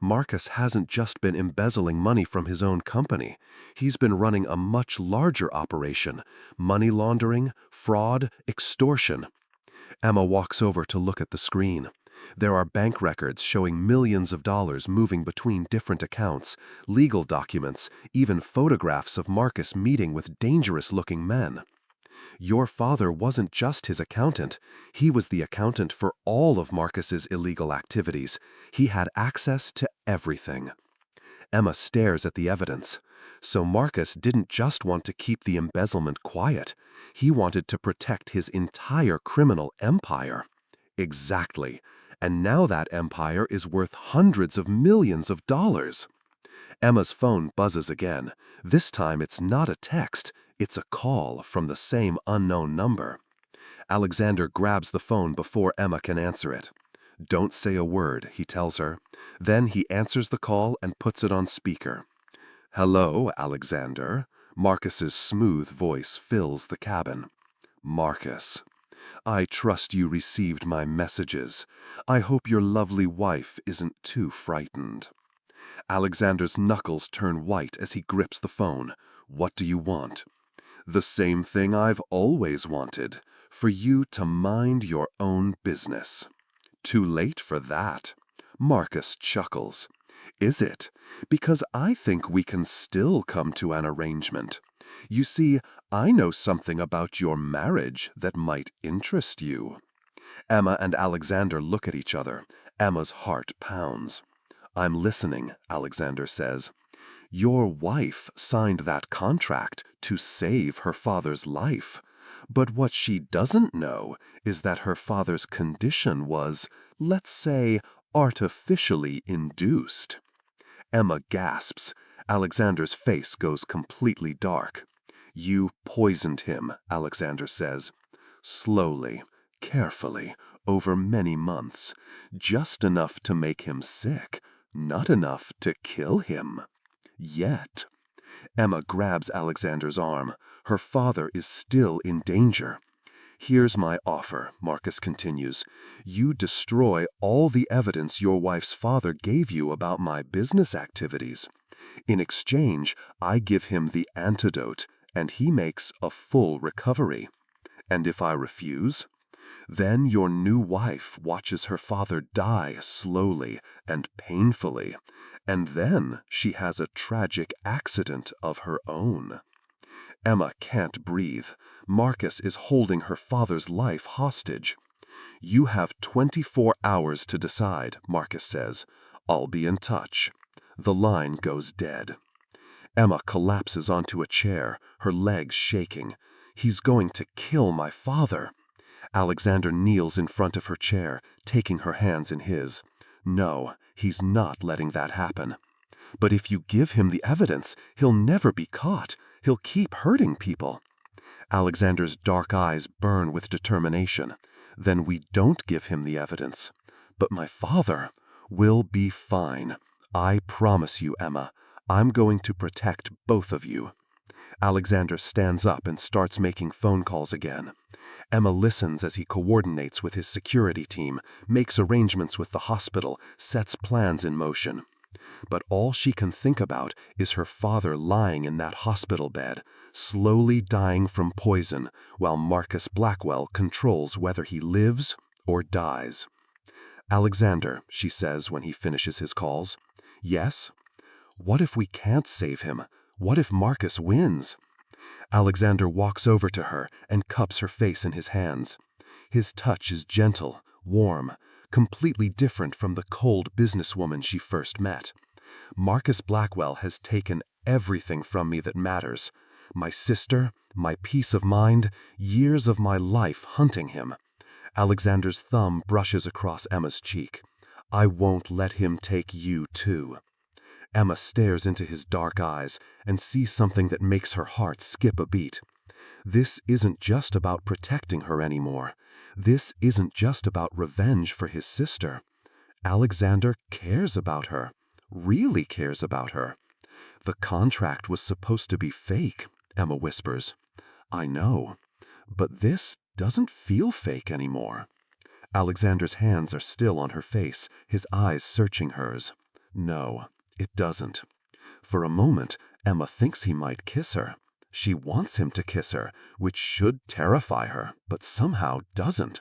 [SPEAKER 3] Marcus hasn't just been embezzling money from his own company. He's been running a much larger operation. Money laundering, fraud, extortion. Emma walks over to look at the screen. There are bank records showing millions of dollars moving between different accounts, legal documents, even photographs of Marcus meeting with dangerous-looking men. Your father wasn't just his accountant. He was the accountant for all of Marcus's illegal activities. He had access to everything. Emma stares at the evidence. So Marcus didn't just want to keep the embezzlement quiet. He wanted to protect his entire criminal empire. Exactly. And now that empire is worth hundreds of millions of dollars. Emma's phone buzzes again. This time it's not a text, it's a call from the same unknown number. Alexander grabs the phone before Emma can answer it. "Don't say a word," he tells her. Then he answers the call and puts it on speaker. "Hello, Alexander." Marcus's smooth voice fills the cabin. "Marcus, I trust you received my messages. I hope your lovely wife isn't too frightened." Alexander's knuckles turn white as he grips the phone. "What do you want?" "The same thing I've always wanted, for you to mind your own business." "Too late for that." Marcus chuckles. "Is it? Because I think we can still come to an arrangement. You see, I know something about your marriage that might interest you." Emma and Alexander look at each other. Emma's heart pounds. "I'm listening," Alexander says. "Your wife signed that contract to save her father's life. But what she doesn't know is that her father's condition was, let's say, artificially induced." Emma gasps. Alexander's face goes completely dark. "You poisoned him," Alexander says. "Slowly, carefully, over many months. Just enough to make him sick, not enough to kill him. Yet." Emma grabs Alexander's arm. Her father is still in danger. "Here's my offer," Marcus continues. "You destroy all the evidence your wife's father gave you about my business activities. In exchange, I give him the antidote, and he makes a full recovery. And if I refuse? Then your new wife watches her father die slowly and painfully, and then she has a tragic accident of her own." Emma can't breathe. Marcus is holding her father's life hostage. "You have 24 hours to decide," Marcus says. "I'll be in touch." The line goes dead. Emma collapses onto a chair, her legs shaking. "He's going to kill my father." Alexander kneels in front of her chair, taking her hands in his. "No, he's not letting that happen." "But if you give him the evidence, he'll never be caught. He'll keep hurting people." Alexander's dark eyes burn with determination. "Then we don't give him the evidence." "But my father will be fine. I promise you, Emma. I'm going to protect both of you." Alexander stands up and starts making phone calls again. Emma listens as he coordinates with his security team, makes arrangements with the hospital, sets plans in motion. But all she can think about is her father lying in that hospital bed, slowly dying from poison, while Marcus Blackwell controls whether he lives or dies. "Alexander," she says when he finishes his calls. "Yes?" "What if we can't save him? What if Marcus wins?" Alexander walks over to her and cups her face in his hands. His touch is gentle, warm, completely different from the cold businesswoman she first met. "Marcus Blackwell has taken everything from me that matters. My sister, my peace of mind, years of my life hunting him." Alexander's thumb brushes across Emma's cheek. "I won't let him take you too." Emma stares into his dark eyes and sees something that makes her heart skip a beat. This isn't just about protecting her anymore. This isn't just about revenge for his sister. Alexander cares about her, really cares about her. "The contract was supposed to be fake," Emma whispers. "I know, but this doesn't feel fake anymore." Alexander's hands are still on her face, his eyes searching hers. "No, it doesn't." For a moment, Emma thinks he might kiss her. She wants him to kiss her, which should terrify her, but somehow doesn't.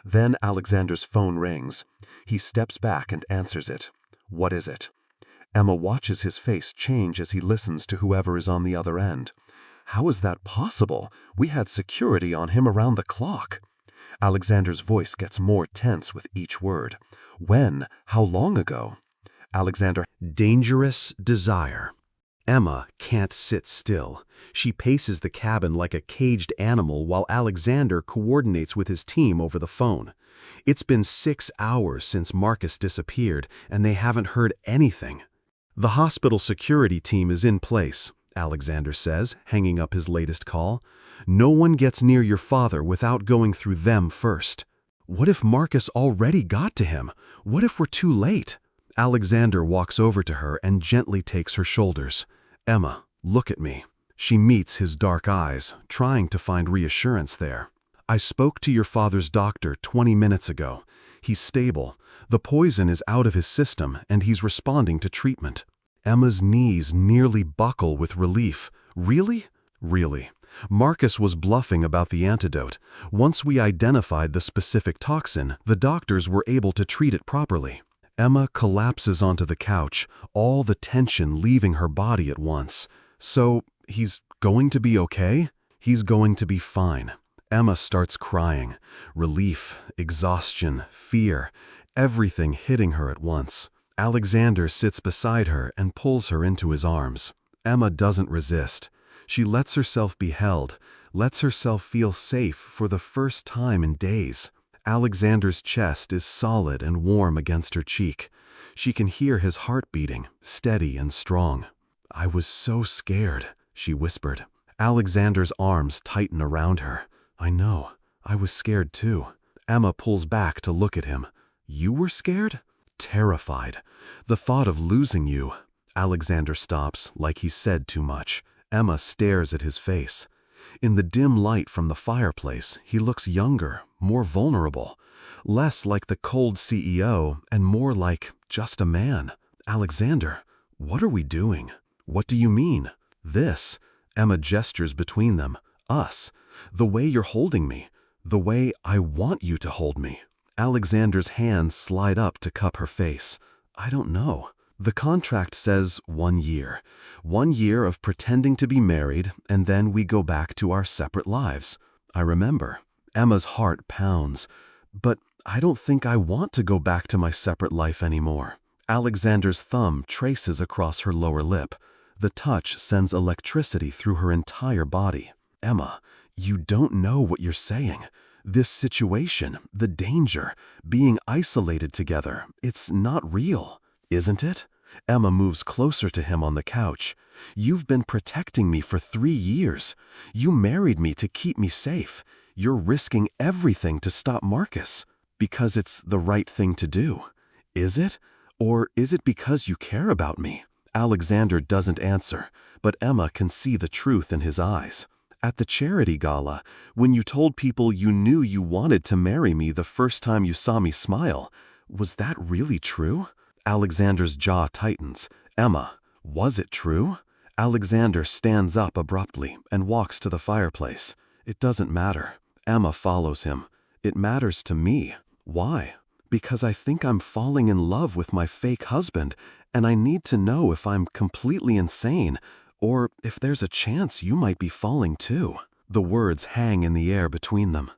[SPEAKER 3] Then Alexander's phone rings. He steps back and answers it. "What is it?" Emma watches his face change as he listens to whoever is on the other end.
[SPEAKER 2] How is that possible? We had security on him around the clock. Alexander's voice gets more tense with each word. When? How long ago? Alexander.
[SPEAKER 1] Dangerous desire. Emma can't sit still. She paces the cabin like a caged animal while Alexander coordinates with his team over the phone. It's been 6 hours since Marcus disappeared, and they haven't heard anything. The hospital security team is in place, Alexander says, hanging up his latest call. No one gets near your father without going through them first. What if Marcus already got to him? What if we're too late? Alexander walks over to her and gently takes her shoulders. Emma, look at me. She meets his dark eyes, trying to find reassurance there. I spoke to your father's doctor 20 minutes ago. He's stable. The poison is out of his system, and he's responding to treatment. Emma's knees nearly buckle with relief. Really? Really. Marcus was bluffing about the antidote. Once we identified the specific toxin, the doctors were able to treat it properly. Emma collapses onto the couch, all the tension leaving her body at once. So, he's going to be okay? He's going to be fine. Emma starts crying. Relief, exhaustion, fear, everything hitting her at once. Alexander sits beside her and pulls her into his arms. Emma doesn't resist. She lets herself be held, lets herself feel safe for the first time in days. Alexander's chest is solid and warm against her cheek. She can hear his heart beating, steady and strong. I was so scared, she whispered. Alexander's arms tighten around her. I know, I was scared too. Emma pulls back to look at him. You were scared? Terrified. The thought of losing you. Alexander stops, like he said too much. Emma stares at his face. In the dim light from the fireplace, he looks younger, more vulnerable, less like the cold CEO and more like just a man. Alexander, what are we doing? What do you mean? This. Emma gestures between them. Us. The way you're holding me. The way I want you to hold me. Alexander's hands slide up to cup her face. I don't know. The contract says 1 year. 1 year of pretending to be married, and then we go back to our separate lives. I remember. Emma's heart pounds. But I don't think I want to go back to my separate life anymore. Alexander's thumb traces across her lower lip. The touch sends electricity through her entire body. Emma, you don't know what you're saying. This situation, the danger, being isolated together, it's not real, isn't it? Emma moves closer to him on the couch. You've been protecting me for 3 years. You married me to keep me safe. You're risking everything to stop Marcus. Because it's the right thing to do. Is it? Or is it because you care about me? Alexander doesn't answer, but Emma can see the truth in his eyes. At the charity gala, when you told people you knew you wanted to marry me the first time you saw me smile, was that really true? Alexander's jaw tightens. Emma, was it true? Alexander stands up abruptly and walks to the fireplace. It doesn't matter. Emma follows him. It matters to me. Why? Because I think I'm falling in love with my fake husband, and I need to know if I'm completely insane, or if there's a chance you might be falling too. The words hang in the air between them.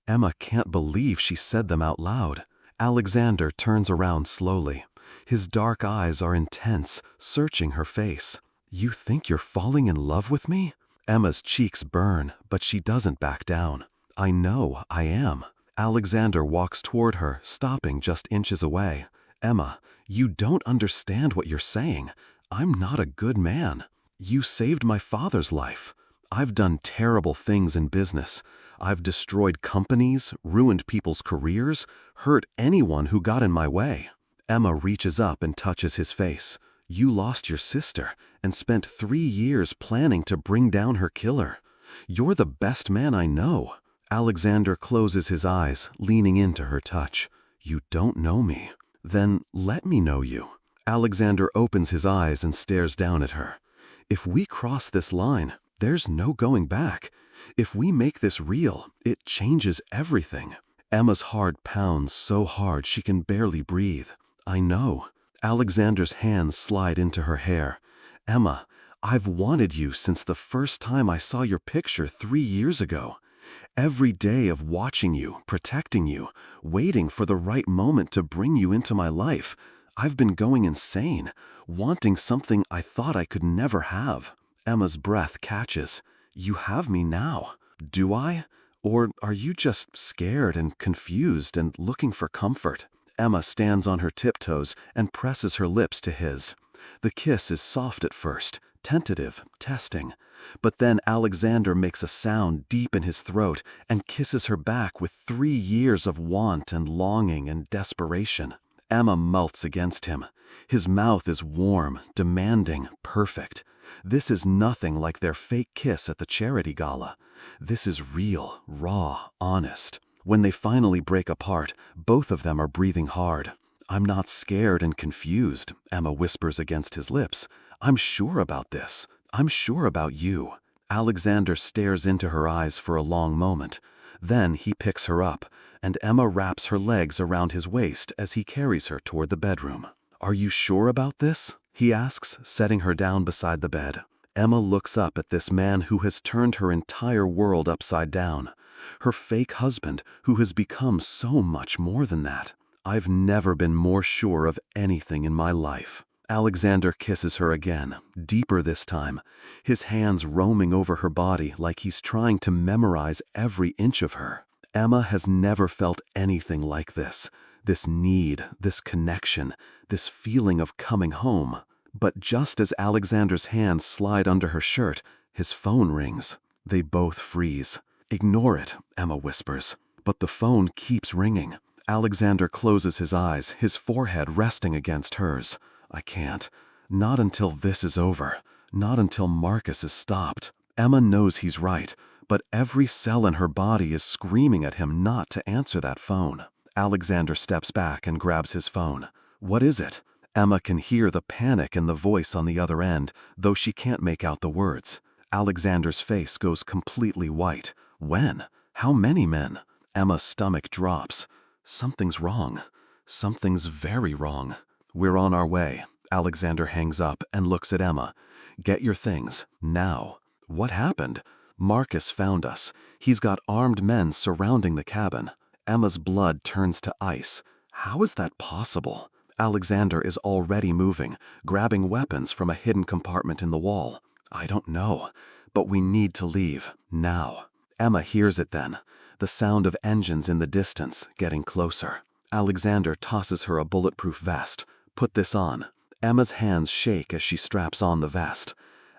[SPEAKER 1] Emma can't believe she said them out loud. Alexander turns around slowly. His dark eyes are intense, searching her face. You think you're falling in love with me? Emma's cheeks burn, but she doesn't back down. I know I am. Alexander walks toward her, stopping just inches away. Emma, you don't understand what you're saying. I'm not a good man. You saved my father's life. I've done terrible things in business. I've destroyed companies, ruined people's careers, hurt anyone who got in my way. Emma reaches up and touches his face. You lost your sister and spent 3 years planning to bring down her killer. You're the best man I know. Alexander closes his eyes, leaning into her touch. You don't know me. Then let me know you. Alexander opens his eyes and stares down at her. If we cross this line, there's no going back. If we make this real, it changes everything. Emma's heart pounds so hard she can barely breathe. I know. Alexander's hands slide into her hair. Emma,
[SPEAKER 2] I've wanted you since the first time I saw your picture 3 years ago. Every day of watching you, protecting you, waiting for the right moment to bring you into my life, I've been going insane, wanting something I thought I could never have. Emma's breath catches. You have me now. Do I? Or are you just scared and confused and looking for comfort? Emma stands on her tiptoes and presses her lips to his. The kiss is soft at first, tentative, testing. But then Alexander makes a sound deep in his throat and kisses her back with 3 years of want and longing and desperation. Emma melts against him. His mouth is warm, demanding, perfect. This is nothing like their fake kiss at the charity gala. This is real, raw, honest. When they finally break apart, both of them are breathing hard. I'm not scared and confused, Emma whispers against his lips. I'm sure about this. I'm sure about you. Alexander stares into her eyes for a long moment. Then he picks her up, and Emma wraps her legs around his waist as he carries her toward the bedroom. Are you sure about this? He asks, setting her down beside the bed. Emma looks up at this man who has turned her entire world upside down. Her fake husband who has become so much more than that. I've never been more sure of anything in my life. Alexander kisses her again, deeper this time, his hands roaming over her body like he's trying to memorize every inch of her. Emma has never felt anything like this need, this connection, this feeling of coming home. But just as Alexander's hands slide under her shirt, his phone rings. They both freeze. Ignore it, Emma whispers. But the phone keeps ringing. Alexander closes his eyes, his forehead resting against hers. I can't. Not until this is over. Not until Marcus is stopped. Emma knows he's right, but every cell in her body is screaming at him not to answer that phone. Alexander steps back and grabs his phone. What is it? Emma can hear the panic in the voice on the other end, though she can't make out the words. Alexander's face goes completely white. When? How many men? Emma's stomach drops. Something's wrong. Something's very wrong. We're on our way. Alexander hangs up and looks at Emma. Get your things, now. What happened? Marcus found us. He's got armed men surrounding the cabin. Emma's blood turns to ice. How is that possible? Alexander is already moving, grabbing weapons from a hidden compartment in the wall. I don't know, but we need to leave, now. Emma hears it then, the sound of engines in the distance, getting closer. Alexander tosses her a bulletproof vest. Put this on. Emma's hands shake as she straps on the vest.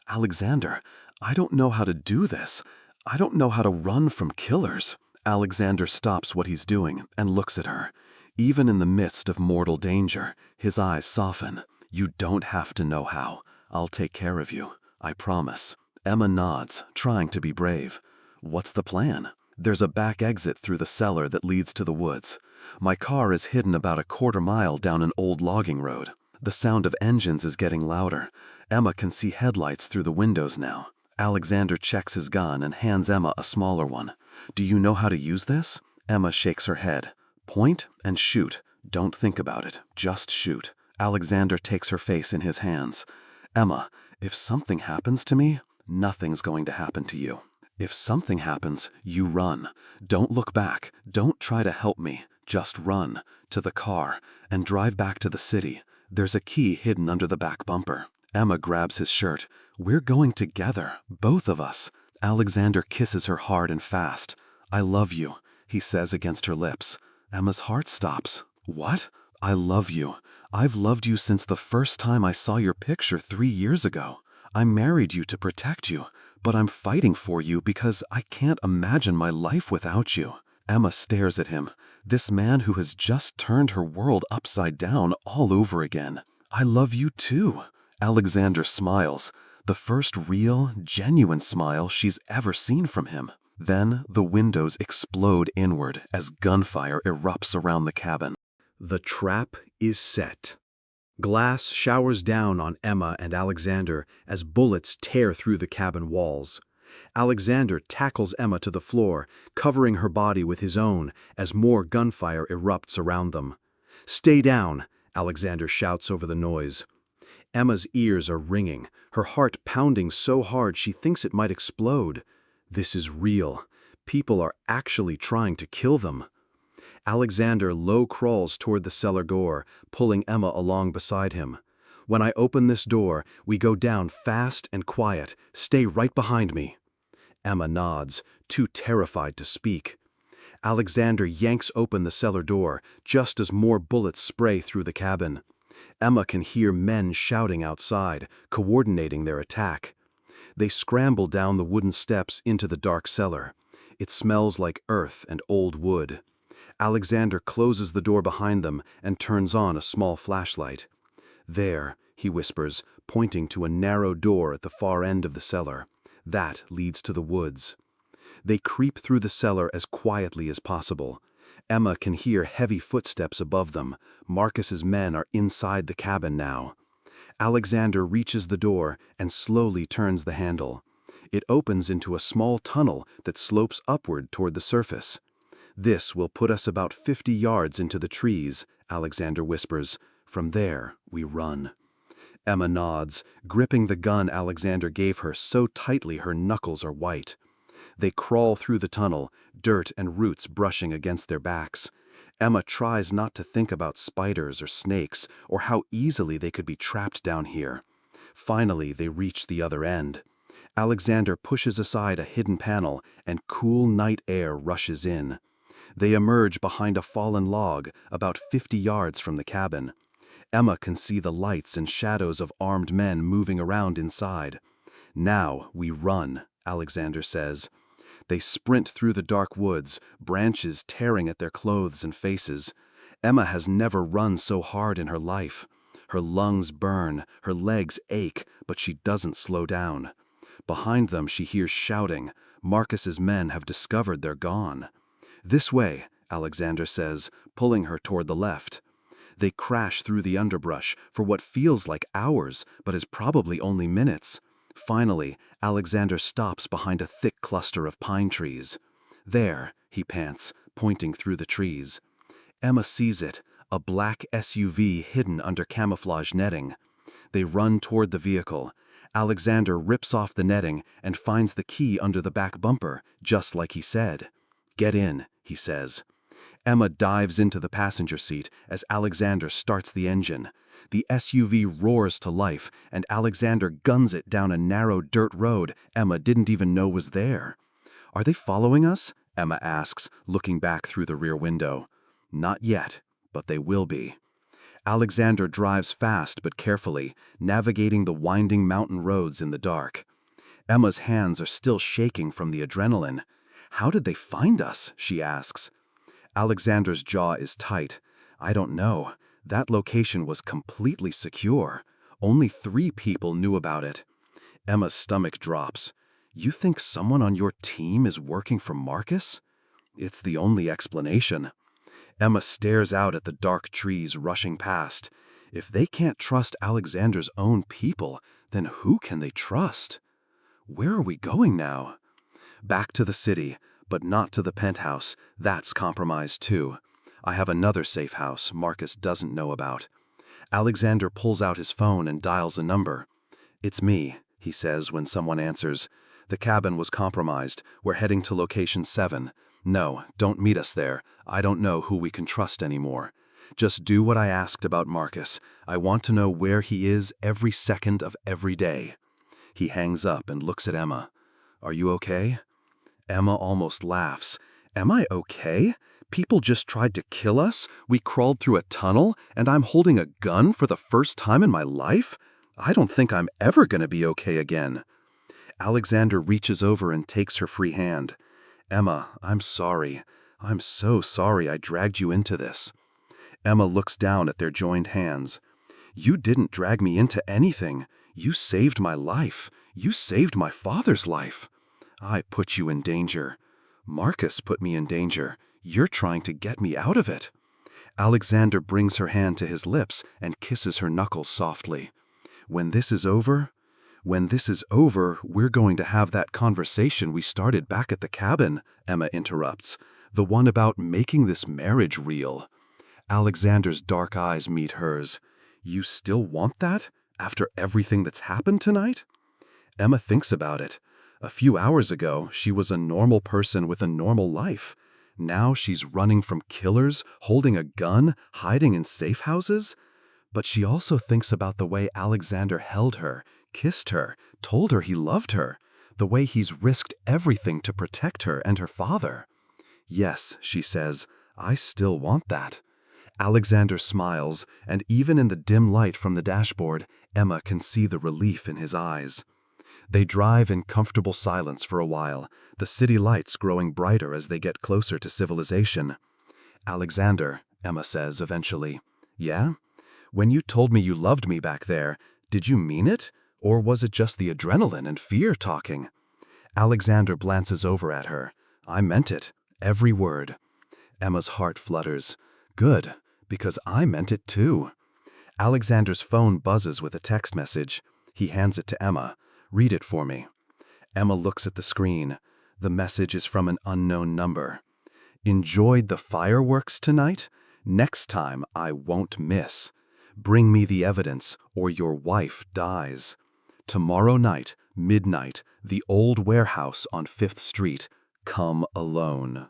[SPEAKER 2] Alexander, I don't know how to do this. I don't know how to run from killers. Alexander stops what he's doing and looks at her. Even in the midst of mortal danger, his eyes soften. You don't have to know how. I'll take care of you. I promise. Emma nods, trying to be brave. What's the plan? There's a back exit through the cellar that leads to the woods. My car is hidden about a quarter-mile down an old logging road. The sound of engines is getting louder. Emma can see headlights through the windows now. Alexander checks his gun and hands Emma a smaller one. Do you know how to use this? Emma shakes her head. Point and shoot. Don't think about it. Just shoot. Alexander takes her face in his hands. Emma, if something happens to me, nothing's going to happen to you. If something happens, you run. Don't look back. Don't try to help me. Just run to the car and drive back to the city. There's a key hidden under the back bumper. Emma grabs his shirt. We're going together, both of us. Alexander kisses her hard and fast. I love you, he says against her lips. Emma's heart stops. What? I love you. I've loved you since the first time I saw your picture 3 years ago. I married you to protect you, but I'm fighting for you because I can't imagine my life without you. Emma stares at him, this man who has just turned her world upside down all over again. I love you too. Alexander smiles, the first real, genuine smile she's ever seen from him. Then the windows explode inward as gunfire erupts around the cabin.
[SPEAKER 1] The trap is set. Glass showers down on Emma and Alexander as bullets tear through the cabin walls. Alexander tackles Emma to the floor, covering her body with his own as more gunfire erupts around them. Stay down, Alexander shouts over the noise. Emma's ears are ringing, her heart pounding so hard she thinks it might explode. This is real. People are actually trying to kill them. Alexander low crawls toward the cellar door, pulling Emma along beside him. When I open this door, we go down fast and quiet. Stay right behind me. Emma nods, too terrified to speak. Alexander yanks open the cellar door, just as more bullets spray through the cabin. Emma can hear men shouting outside, coordinating their attack. They scramble down the wooden steps into the dark cellar. It smells like earth and old wood. Alexander closes the door behind them and turns on a small flashlight. There, he whispers, pointing to a narrow door at the far end of the cellar. That leads to the woods. They creep through the cellar as quietly as possible. Emma can hear heavy footsteps above them. Marcus's men are inside the cabin now. Alexander reaches the door and slowly turns the handle. It opens into a small tunnel that slopes upward toward the surface. This will put us about 50 yards into the trees, Alexander whispers. From there, we run. Emma nods, gripping the gun Alexander gave her so tightly her knuckles are white. They crawl through the tunnel, dirt and roots brushing against their backs. Emma tries not to think about spiders or snakes or how easily they could be trapped down here. Finally, they reach the other end. Alexander pushes aside a hidden panel and cool night air rushes in. They emerge behind a fallen log about 50 yards from the cabin. Emma can see the lights and shadows of armed men moving around inside. Now we run, Alexander says. They sprint through the dark woods, branches tearing at their clothes and faces. Emma has never run so hard in her life. Her lungs burn, her legs ache, but she doesn't slow down. Behind them she hears shouting. Marcus's men have discovered they're gone. This way, Alexander says, pulling her toward the left. They crash through the underbrush for what feels like hours, but is probably only minutes. Finally, Alexander stops behind a thick cluster of pine trees. There, he pants, pointing through the trees. Emma sees it, a black SUV hidden under camouflage netting. They run toward the vehicle. Alexander rips off the netting and finds the key under the back bumper, just like he said. "Get in," he says. Emma dives into the passenger seat as Alexander starts the engine. The SUV roars to life, and Alexander guns it down a narrow dirt road Emma didn't even know was there. "Are they following us?" Emma asks, looking back through the rear window. "Not yet, but they will be." Alexander drives fast but carefully, navigating the winding mountain roads in the dark. Emma's hands are still shaking from the adrenaline. "How did they find us?" she asks. Alexander's jaw is tight. "I don't know. That location was completely secure. Only 3 people knew about it." Emma's stomach drops. "You think someone on your team is working for Marcus?" "It's the only explanation." Emma stares out at the dark trees rushing past. If they can't trust Alexander's own people, then who can they trust? Where are we going now? Back to the city, but not to the penthouse. That's compromised too. I have another safe house Marcus doesn't know about. Alexander pulls out his phone and dials a number. "It's me," he says when someone answers. "The cabin was compromised. We're heading to location 7. No, don't meet us there. I don't know who we can trust anymore. Just do what I asked about Marcus. I want to know where he is every second of every day." He hangs up and looks at Emma. "Are you okay?" Emma almost laughs. "Am I okay? People just tried to kill us, we crawled through a tunnel, and I'm holding a gun for the first time in my life? I don't think I'm ever going to be okay again." Alexander reaches over and takes her free hand. "Emma, I'm sorry. I'm so sorry I dragged you into this." Emma looks down at their joined hands. "You didn't drag me into anything. You saved my life. You saved my father's life. I put you in danger. Marcus put me in danger. You're trying to get me out of it." Alexander brings her hand to his lips and kisses her knuckles softly. When this is over, we're going to have that conversation we started back at the cabin," Emma interrupts. "The one about making this marriage real." Alexander's dark eyes meet hers. "You still want that?"
[SPEAKER 2] After everything that's happened tonight? Emma thinks about it. A few hours ago, she was a normal person with a normal life. Now she's running from killers, holding a gun, hiding in safe houses. But she also thinks about the way Alexander held her, kissed her, told her he loved her, the way he's risked everything to protect her and her father. Yes, she says, I still want that. Alexander smiles, and even in the dim light from the dashboard, Emma can see the relief in his eyes. They drive in comfortable silence for a while, the city lights growing brighter as they get closer to civilization. Alexander, Emma says eventually, yeah? When you told me you loved me back there, did you mean it? Or was it just the adrenaline and fear talking? Alexander glances over at her. I meant it, every word. Emma's heart flutters. Good, because I meant it too. Alexander's phone buzzes with a text message. He hands it to Emma. Read it for me. Emma looks at the screen. The message is from an unknown number. Enjoyed the fireworks tonight? Next time I won't miss. Bring me the evidence, or your wife dies. Tomorrow night, midnight, the old warehouse on 5th Street. Come alone.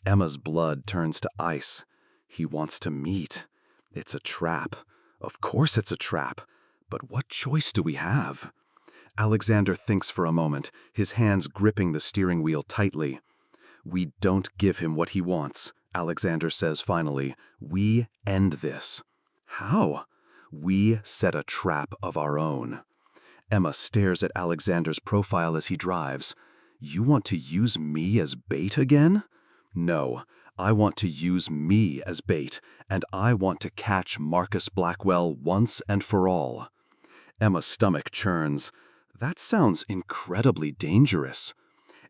[SPEAKER 2] Emma's blood turns to ice. He wants to meet. It's a trap. Of course it's a trap. But what choice do we have? Alexander thinks for a moment, his hands gripping the steering wheel tightly. We don't give him what he wants, Alexander says finally. We end this. How? We set a trap of our own. Emma stares at Alexander's profile as he drives. You want to use me as bait again? No, I want to use me as bait, and I want to catch Marcus Blackwell once and for all. Emma's stomach churns. That sounds incredibly dangerous.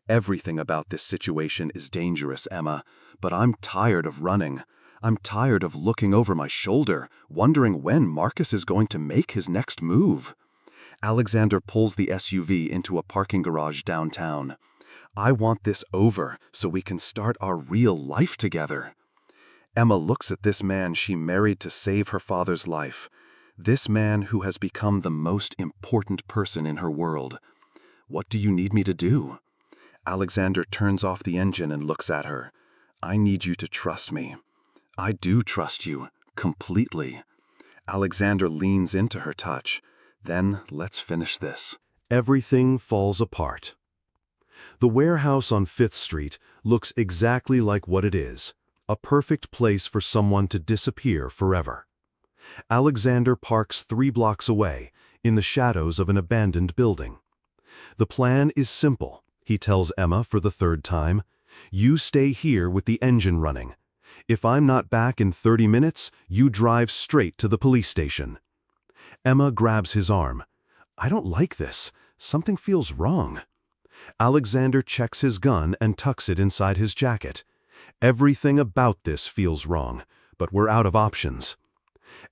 [SPEAKER 2] Everything about this situation is dangerous, Emma, but I'm tired of running. I'm tired of looking over my shoulder, wondering when Marcus is going to make his next move. Alexander pulls the SUV into a parking garage downtown. I want this over so we can start our real life together. Emma looks at this man she married to save her father's life. This man who has become the most important person in her world. What do you need me to do? Alexander turns off the engine and looks at her. I need you to trust me. I do trust you, completely. Alexander leans into her touch. Then let's finish this.
[SPEAKER 1] Everything falls apart. The warehouse on 5th Street looks exactly like what it is, a perfect place for someone to disappear forever. Alexander parks 3 blocks away, in the shadows of an abandoned building. The plan is simple, he tells Emma for the 3rd time. You stay here with the engine running. If I'm not back in 30 minutes, you drive straight to the police station. Emma grabs his arm. I don't like this. Something feels wrong. Alexander checks his gun and tucks it inside his jacket. Everything about this feels wrong, but we're out of options.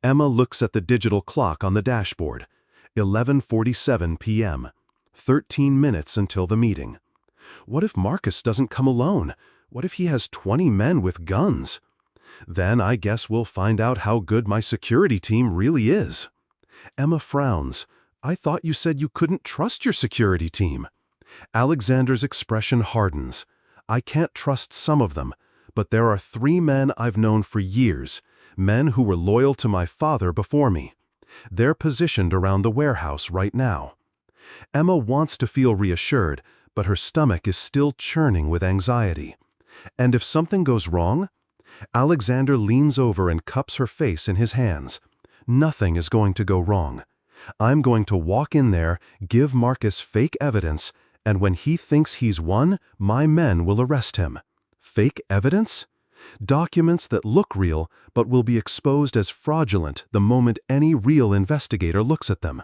[SPEAKER 1] Emma looks at the digital clock on the dashboard. 11:47 p.m. 13 minutes until the meeting. What if Marcus doesn't come alone? What if he has 20 men with guns? Then I guess we'll find out how good my security team really is. Emma frowns. I thought you said you couldn't trust your security team. Alexander's expression hardens. I can't trust some of them, but there are 3 men I've known for years, men who were loyal to my father before me. They're positioned around the warehouse right now. Emma wants to feel reassured, but her stomach is still churning with anxiety. And if something goes wrong? Alexander leans over and cups her face in his hands. Nothing is going to go wrong. I'm going to walk in there, give Marcus fake evidence, and when he thinks he's won, my men will arrest him. Fake evidence? Documents that look real, but will be exposed as fraudulent the moment any real investigator looks at them.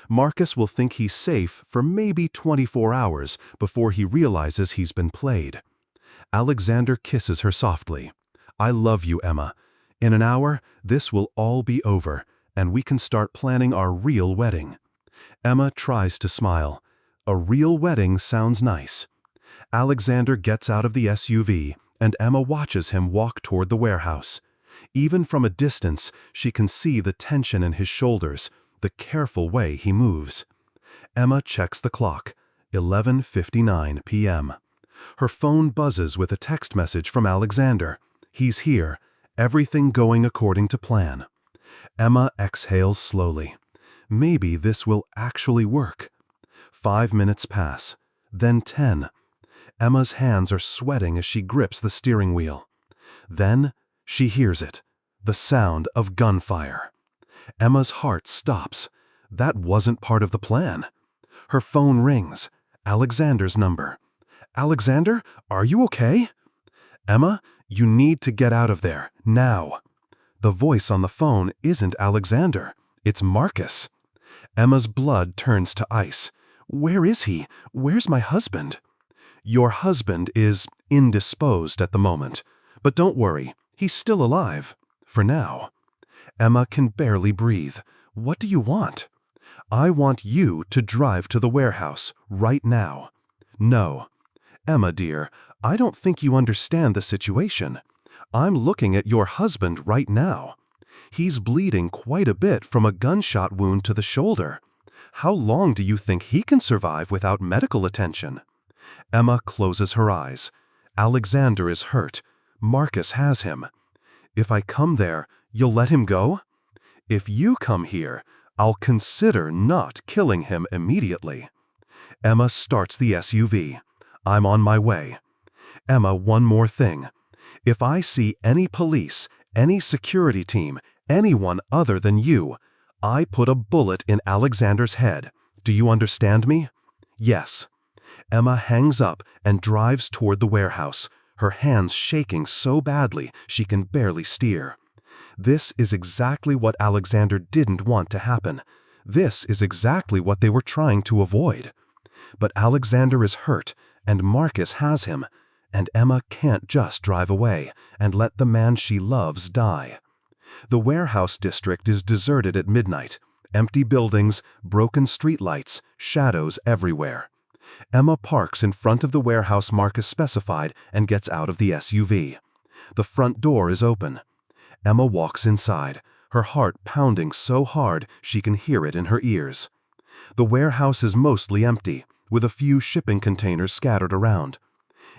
[SPEAKER 1] Marcus will think he's safe for maybe 24 hours before he realizes he's been played. Alexander kisses her softly. I love you, Emma. In an hour, this will all be over, and we can start planning our real wedding. Emma tries to smile. A real wedding sounds nice. Alexander gets out of the SUV, and Emma watches him walk toward the warehouse. Even from a distance, she can see the tension in his shoulders,
[SPEAKER 2] the careful way he moves. Emma checks the clock. 11:59 p.m. Her phone buzzes with a text message from Alexander. He's here. Everything going according to plan. Emma exhales slowly. Maybe this will actually work. 5 minutes pass. Then 10. Emma's hands are sweating as she grips the steering wheel. Then she hears it. The sound of gunfire. Emma's heart stops. That wasn't part of the plan. Her phone rings. Alexander's number. "Alexander, are you okay?" "Emma, you need to get out of there, now." The voice on the phone isn't Alexander. It's Marcus. Emma's blood turns to ice. "Where is he? Where's my husband?" "Your husband is indisposed at the moment. But don't worry, he's still alive. For now." Emma can barely breathe. "What do you want?" "I want you to drive to the warehouse, right now." "No." "Emma, dear, I don't think you understand the situation. I'm looking at your husband right now. He's bleeding quite a bit from a gunshot wound to the shoulder. How long do you think he can survive without medical attention?" Emma closes her eyes. Alexander is hurt. Marcus has him. "If I come there, you'll let him go?" "If you come here, I'll consider not killing him immediately." Emma starts the SUV. "I'm on my way." "Emma, one more thing. If I see any police, any security team, anyone other than you, I put a bullet in Alexander's head. Do you understand me?" "Yes." Emma hangs up and drives toward the warehouse, her hands shaking so badly she can barely steer. This is exactly what Alexander didn't want to happen. This is exactly what they were trying to avoid. But Alexander is hurt, and Marcus has him, and Emma can't just drive away and let the man she loves die. The warehouse district is deserted at midnight. Empty buildings, broken streetlights, shadows everywhere. Emma parks in front of the warehouse Marcus specified and gets out of the SUV. The front door is open. Emma walks inside, her heart pounding so hard she can hear it in her ears. The warehouse is mostly empty, with a few shipping containers scattered around.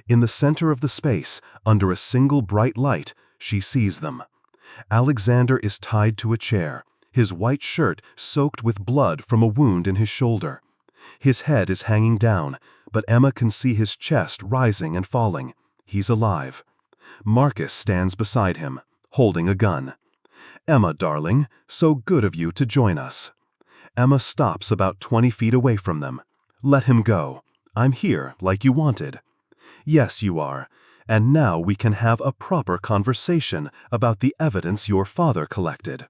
[SPEAKER 2] In the center of the space, under a single bright light, she sees them. Alexander is tied to a chair, his white shirt soaked with blood from a wound in his shoulder. His head is hanging down, but Emma can see his chest rising and falling. He's alive. Marcus stands beside him, holding a gun. "Emma, darling, so good of you to join us." Emma stops about 20 feet away from them. "Let him go. I'm here, like you wanted." "Yes, you are. And now we can have a proper conversation about the evidence your father collected."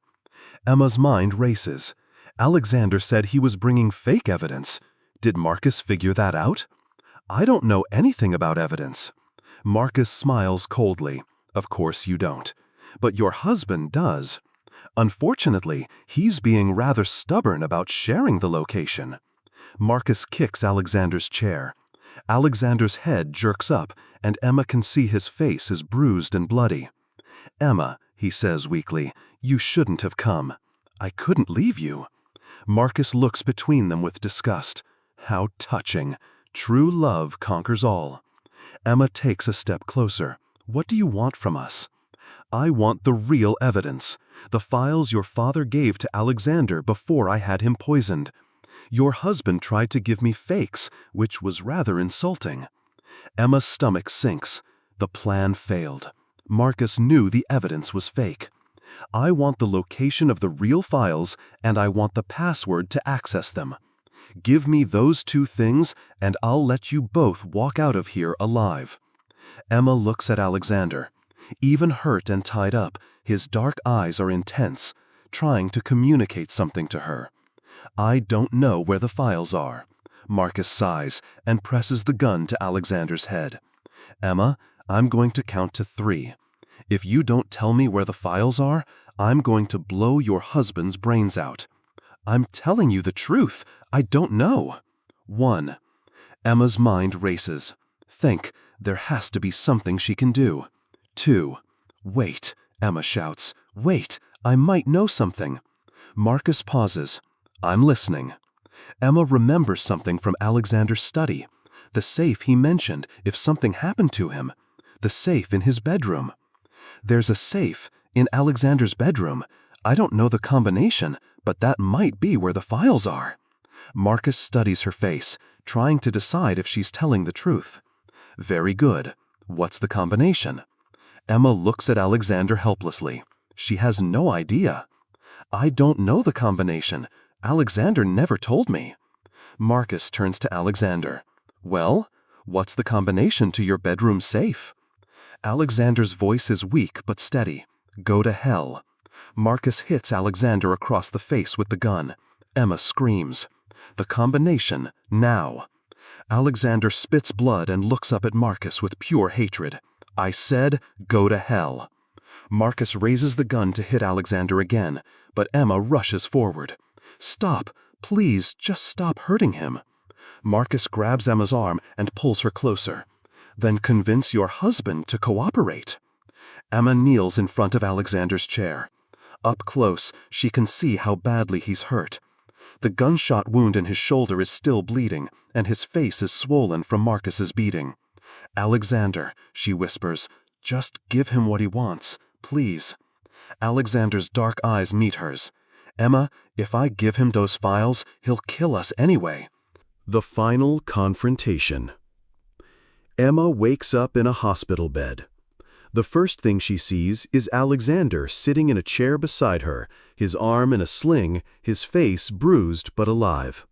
[SPEAKER 2] Emma's mind races. Alexander said he was bringing fake evidence. Did Marcus figure that out? "I don't know anything about evidence." Marcus smiles coldly. "Of course you don't. But your husband does. Unfortunately, he's being rather stubborn about sharing the location." Marcus kicks Alexander's chair. Alexander's head jerks up, and Emma can see his face is bruised and bloody. "Emma," he says weakly, "you shouldn't have come." "I couldn't leave you." Marcus looks between them with disgust. How touching. True love conquers all. Emma takes a step closer. "What do you want from us?" "I want the real evidence. The files your father gave to Alexander before I had him poisoned. Your husband tried to give me fakes, which was rather insulting." Emma's stomach sinks. The plan failed. Marcus knew the evidence was fake. "I want the location of the real files, and I want the password to access them. Give me those two things, and I'll let you both walk out of here alive." Emma looks at Alexander. Even hurt and tied up, his dark eyes are intense, trying to communicate something to her. "I don't know where the files are." Marcus sighs and presses the gun to Alexander's head. "Emma, I'm going to count to 3. If you don't tell me where the files are, I'm going to blow your husband's brains out." "I'm telling you the truth. I don't know." 1. Emma's mind races. Think, there has to be something she can do. 2. "Wait," Emma shouts. "Wait, I might know something." Marcus pauses. I'm listening. Emma remembers something from Alexander's study. The safe he mentioned if something happened to him. The safe in his bedroom. There's a safe in Alexander's bedroom. I don't know the combination, but that might be where the files are. Marcus studies her face, trying to decide if she's telling the truth. Very good. What's the combination? Emma looks at Alexander helplessly. She has no idea. I don't know the combination. Alexander never told me. Marcus turns to Alexander. Well, what's the combination to your bedroom safe? Alexander's voice is weak but steady. Go to hell. Marcus hits Alexander across the face with the gun. Emma screams. The combination, now. Alexander spits blood and looks up at Marcus with pure hatred. I said, go to hell. Marcus raises the gun to hit Alexander again, but Emma rushes forward. Stop, please, just stop hurting him. Marcus grabs Emma's arm and pulls her closer. Then convince your husband to cooperate. Emma kneels in front of Alexander's chair. Up close, she can see how badly he's hurt. The gunshot wound in his shoulder is still bleeding, and his face is swollen from Marcus's beating. Alexander, she whispers, just give him what he wants, please. Alexander's dark eyes meet hers. Emma, if I give him those files, he'll kill us anyway.
[SPEAKER 1] The final confrontation. Emma wakes up in a hospital bed. The first thing she sees is Alexander sitting in a chair beside her, his arm in a sling, his face bruised but alive.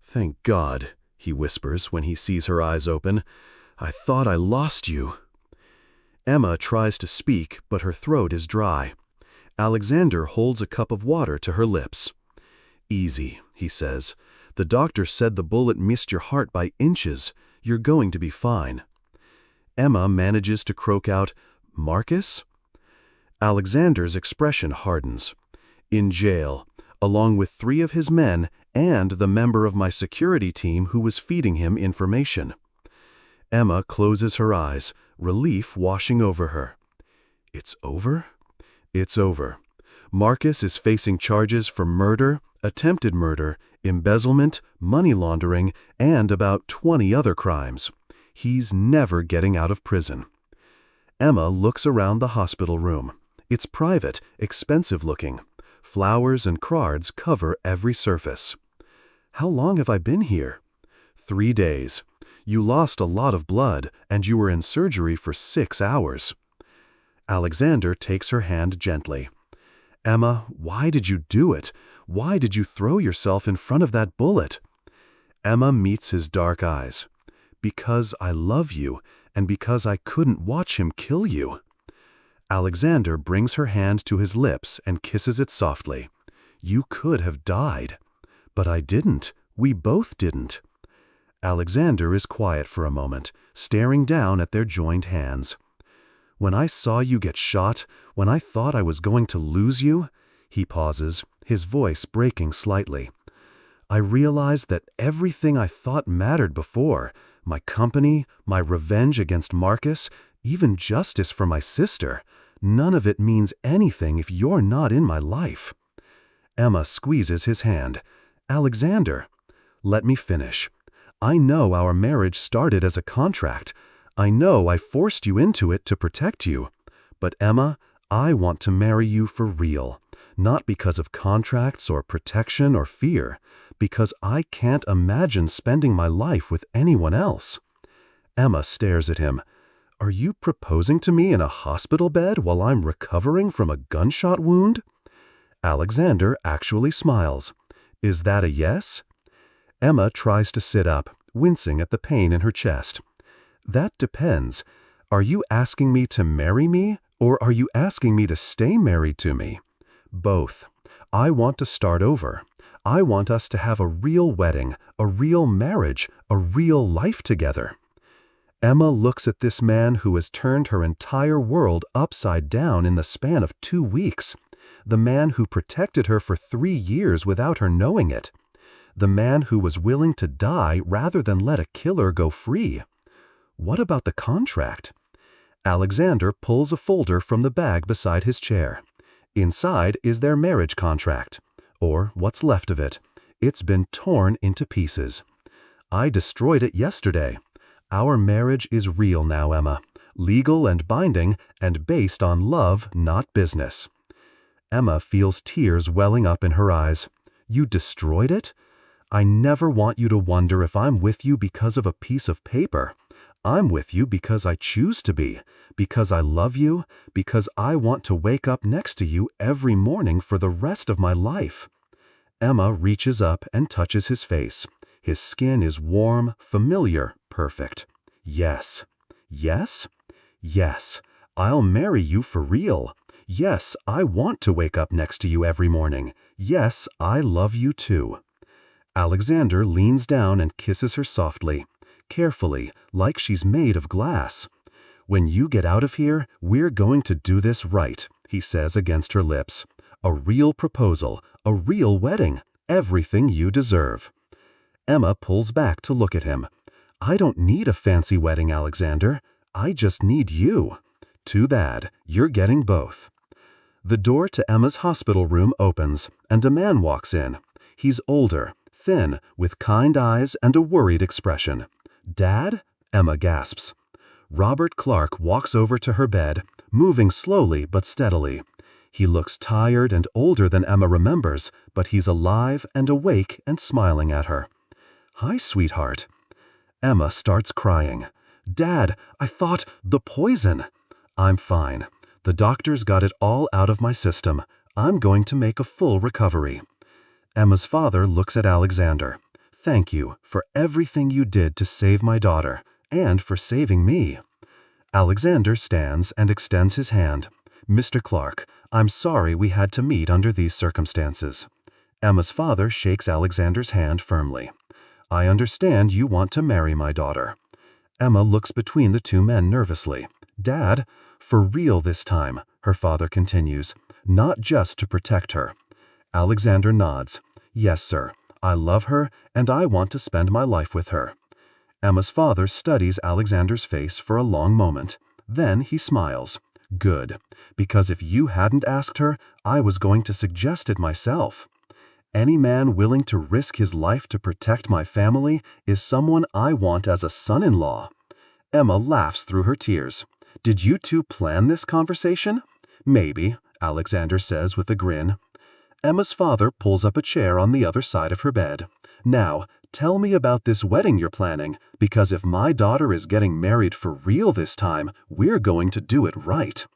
[SPEAKER 1] Thank God, he whispers when he sees her eyes open. I thought I lost you. Emma tries to speak, but her throat is dry. Alexander holds a cup of water to her lips. Easy, he says. The doctor said the bullet missed your heart by inches. You're going to be fine. Emma manages to croak out, Marcus? Alexander's expression hardens. In jail, along with 3 of his men and the member of my security team who was feeding him information. Emma closes her eyes, relief washing over her. It's over? It's over. Marcus is facing charges for murder, attempted murder, embezzlement, money laundering, and about 20 other crimes. He's never getting out of prison. Emma looks around the hospital room. It's private, expensive looking. Flowers and cards cover every surface. How long have I been here? 3 days. You lost a lot of blood, and you were in surgery for 6 hours. Alexander takes her hand gently. Emma, why did you do it? Why did you throw yourself in front of that bullet? Emma meets his dark eyes. Because I love you, and because I couldn't watch him kill you. Alexander brings her hand to his lips and kisses it softly. You could have died. But I didn't. We both didn't. Alexander is quiet for a moment, staring down at their joined hands. When I saw you get shot, when I thought I was going to lose you, he pauses, his voice breaking slightly. I realized that everything I thought mattered before, my company, my revenge against Marcus, even justice for my sister, none of it means anything if you're not in my life. Emma squeezes his hand. Alexander, let me finish. I know our marriage started as a contract. I know I forced you into it to protect you. But Emma, I want to marry you for real. Not because of contracts or protection or fear, because I can't imagine spending my life with anyone else. Emma stares at him. Are you proposing to me in a hospital bed while I'm recovering from a gunshot wound? Alexander actually smiles. Is that a yes? Emma tries to sit up, wincing at the pain in her chest. That depends. Are you asking me to marry me, or are you asking me to stay married to me? Both. I want to start over. I want us to have a real wedding, a real marriage, a real life together. Emma looks at this man who has turned her entire world upside down in the span of 2 weeks. The man who protected her for 3 years without her knowing it. The man who was willing to die rather than let a killer go free. What about the contract? Alexander pulls a folder from the bag beside his chair. Inside is their marriage contract. or what's left of it. It's been torn into pieces. I destroyed it yesterday. Our marriage is real now, Emma. Legal and binding, and based on love, not business. Emma feels tears welling up in her eyes. You destroyed it? I never want you to wonder if I'm with you because of a piece of paper. I'm with you because I choose to be, because I love you, because I want to wake up next to you every morning for the rest of my life. Emma reaches up and touches his face. His skin is warm, familiar, perfect. Yes. Yes? Yes. I'll marry you for real. Yes, I want to wake up next to you every morning. Yes, I love you too. Alexander leans down and kisses her softly, carefully, like she's made of glass. When you get out of here, we're going to do this right, he says against her lips. A real proposal, a real wedding, everything you deserve. Emma pulls back to look at him. I don't need a fancy wedding, Alexander. I just need you. Too bad, you're getting both. The door to Emma's hospital room opens, and a man walks in. He's older, thin, with kind eyes and a worried expression. Dad? Emma gasps. Robert Clark walks over to her bed, moving slowly but steadily. He looks tired and older than Emma remembers, but he's alive and awake and smiling at her. Hi, sweetheart. Emma starts crying. Dad, I thought the poison. I'm fine. The doctors got it all out of my system. I'm going to make a full recovery. Emma's father looks at Alexander. Thank you for everything you did to save my daughter, and for saving me. Alexander stands and extends his hand. Mr. Clark, I'm sorry we had to meet under these circumstances. Emma's father shakes Alexander's hand firmly. I understand you want to marry my daughter. Emma looks between the two men nervously. Dad, for real this time, her father continues, not just to protect her. Alexander nods. Yes, sir. I love her, and I want to spend my life with her. Emma's father studies Alexander's face for a long moment. Then he smiles. Good, because if you hadn't asked her, I was going to suggest it myself. Any man willing to risk his life to protect my family is someone I want as a son-in-law. Emma laughs through her tears. Did you two plan this conversation? Maybe, Alexander says with a grin. Emma's father pulls up a chair on the other side of her bed. Now, tell me about this wedding you're planning, because if my daughter is getting married for real this time, we're going to do it right.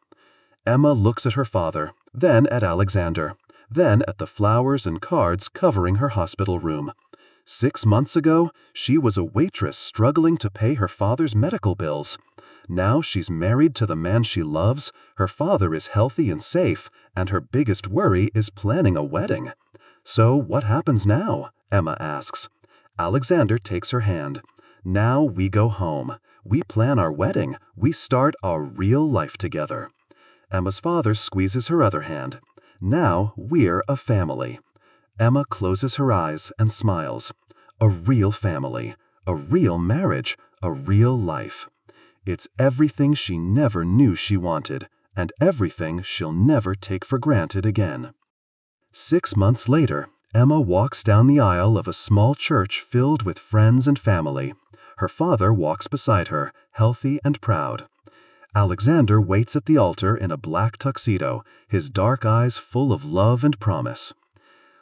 [SPEAKER 1] Emma looks at her father, then at Alexander, then at the flowers and cards covering her hospital room. 6 months ago, she was a waitress struggling to pay her father's medical bills. Now she's married to the man she loves, her father is healthy and safe, and her biggest worry is planning a wedding. So what happens now? Emma asks. Alexander takes her hand. Now we go home. We plan our wedding. We start our real life together. Emma's father squeezes her other hand. Now we're a family. Emma closes her eyes and smiles. A real family, a real marriage, a real life. It's everything she never knew she wanted, and everything she'll never take for granted again. 6 months later, Emma walks down the aisle of a small church filled with friends and family. Her father walks beside her, healthy and proud. Alexander waits at the altar in a black tuxedo, his dark eyes full of love and promise.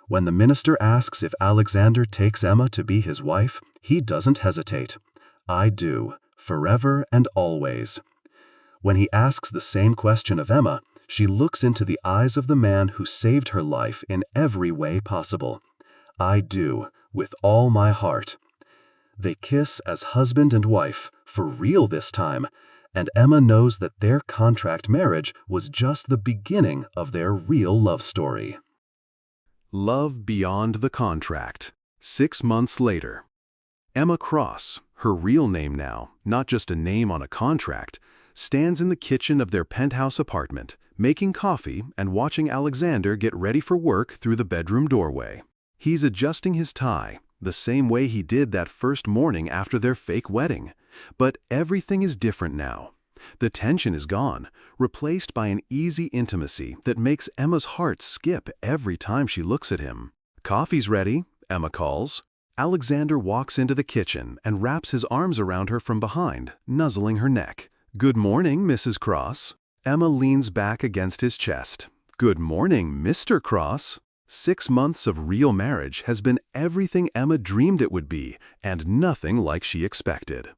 [SPEAKER 1] When the minister asks if Alexander takes Emma to be his wife, he doesn't hesitate. I do, forever and always. When he asks the same question of Emma, she looks into the eyes of the man who saved her life in every way possible. I do, with all my heart. They kiss as husband and wife, for real this time, and Emma knows that their contract marriage was just the beginning of their real love story.
[SPEAKER 3] Love beyond the contract. 6 months later. Emma Cross, her real name now, not just a name on a contract, stands in the kitchen of their penthouse apartment, making coffee and watching Alexander get ready for work through the bedroom doorway. He's adjusting his tie, the same way he did that first morning after their fake wedding. But everything is different now. The tension is gone, replaced by an easy intimacy that makes Emma's heart skip every time she looks at him. "Coffee's ready," Emma calls. Alexander walks into the kitchen and wraps his arms around her from behind, nuzzling her neck. "Good morning, Mrs. Cross." Emma leans back against his chest. "Good morning, Mr. Cross." 6 months of real marriage has been everything Emma dreamed it would be, and nothing like she expected.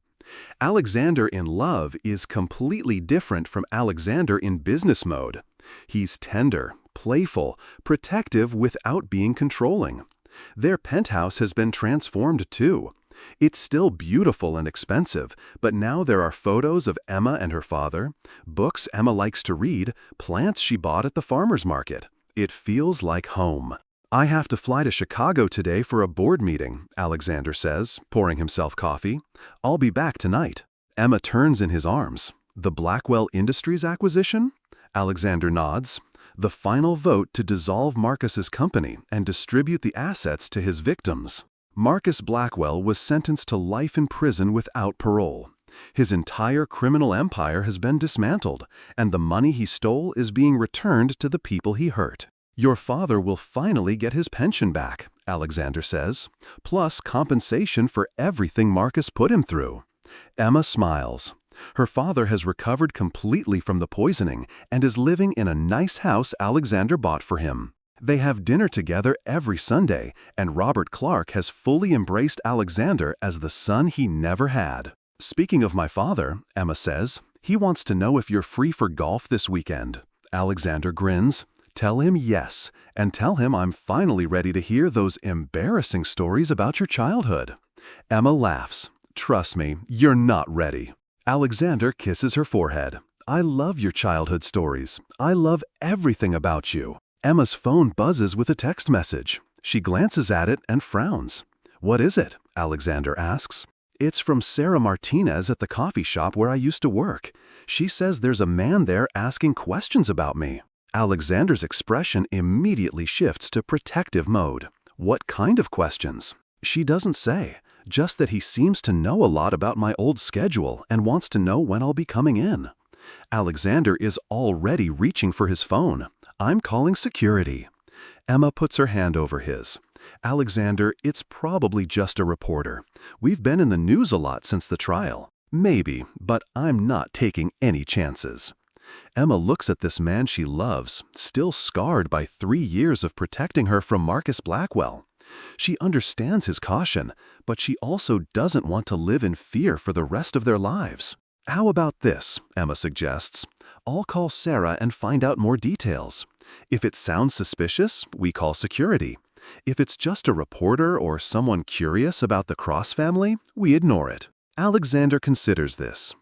[SPEAKER 3] Alexander in love is completely different from Alexander in business mode. He's tender, playful, protective without being controlling. Their penthouse has been transformed too. It's still beautiful and expensive, but now there are photos of Emma and her father, books Emma likes to read, plants she bought at the farmer's market. It feels like home. "I have to fly to Chicago today for a board meeting," Alexander says, pouring himself coffee. "I'll be back tonight." Emma turns in his arms. "The Blackwell Industries acquisition?" Alexander nods. "The final vote to dissolve Marcus's company and distribute the assets to his victims." Marcus Blackwell was sentenced to life in prison without parole. His entire criminal empire has been dismantled, and the money he stole is being returned to the people he hurt. "Your father will finally get his pension back," Alexander says, "plus compensation for everything Marcus put him through." Emma smiles. Her father has recovered completely from the poisoning and is living in a nice house Alexander bought for him. They have dinner together every Sunday, and Robert Clark has fully embraced Alexander as the son he never had. "Speaking of my father," Emma says, "he wants to know if you're free for golf this weekend." Alexander grins. "Tell him yes, and tell him I'm finally ready to hear those embarrassing stories about your childhood." Emma laughs. "Trust me, you're not ready." Alexander kisses her forehead. "I love your childhood stories. I love everything about you." Emma's phone buzzes with a text message. She glances at it and frowns. "What is it?" Alexander asks. "It's from Sarah Martinez at the coffee shop where I used to work. She says there's a man there asking questions about me." Alexander's expression immediately shifts to protective mode. "What kind of questions?" "She doesn't say, just that he seems to know a lot about my old schedule and wants to know when I'll be coming in." Alexander is already reaching for his phone. "I'm calling security." Emma puts her hand over his. "Alexander, it's probably just a reporter. We've been in the news a lot since the trial. Maybe, but I'm not taking any chances." Emma looks at this man she loves, still scarred by 3 years of protecting her from Marcus Blackwell. She understands his caution, but she also doesn't want to live in fear for the rest of their lives. "How about this?" Emma suggests. "I'll call Sarah and find out more details. If it sounds suspicious, we call security. If it's just a reporter or someone curious about the Cross family, we ignore it." Alexander considers this.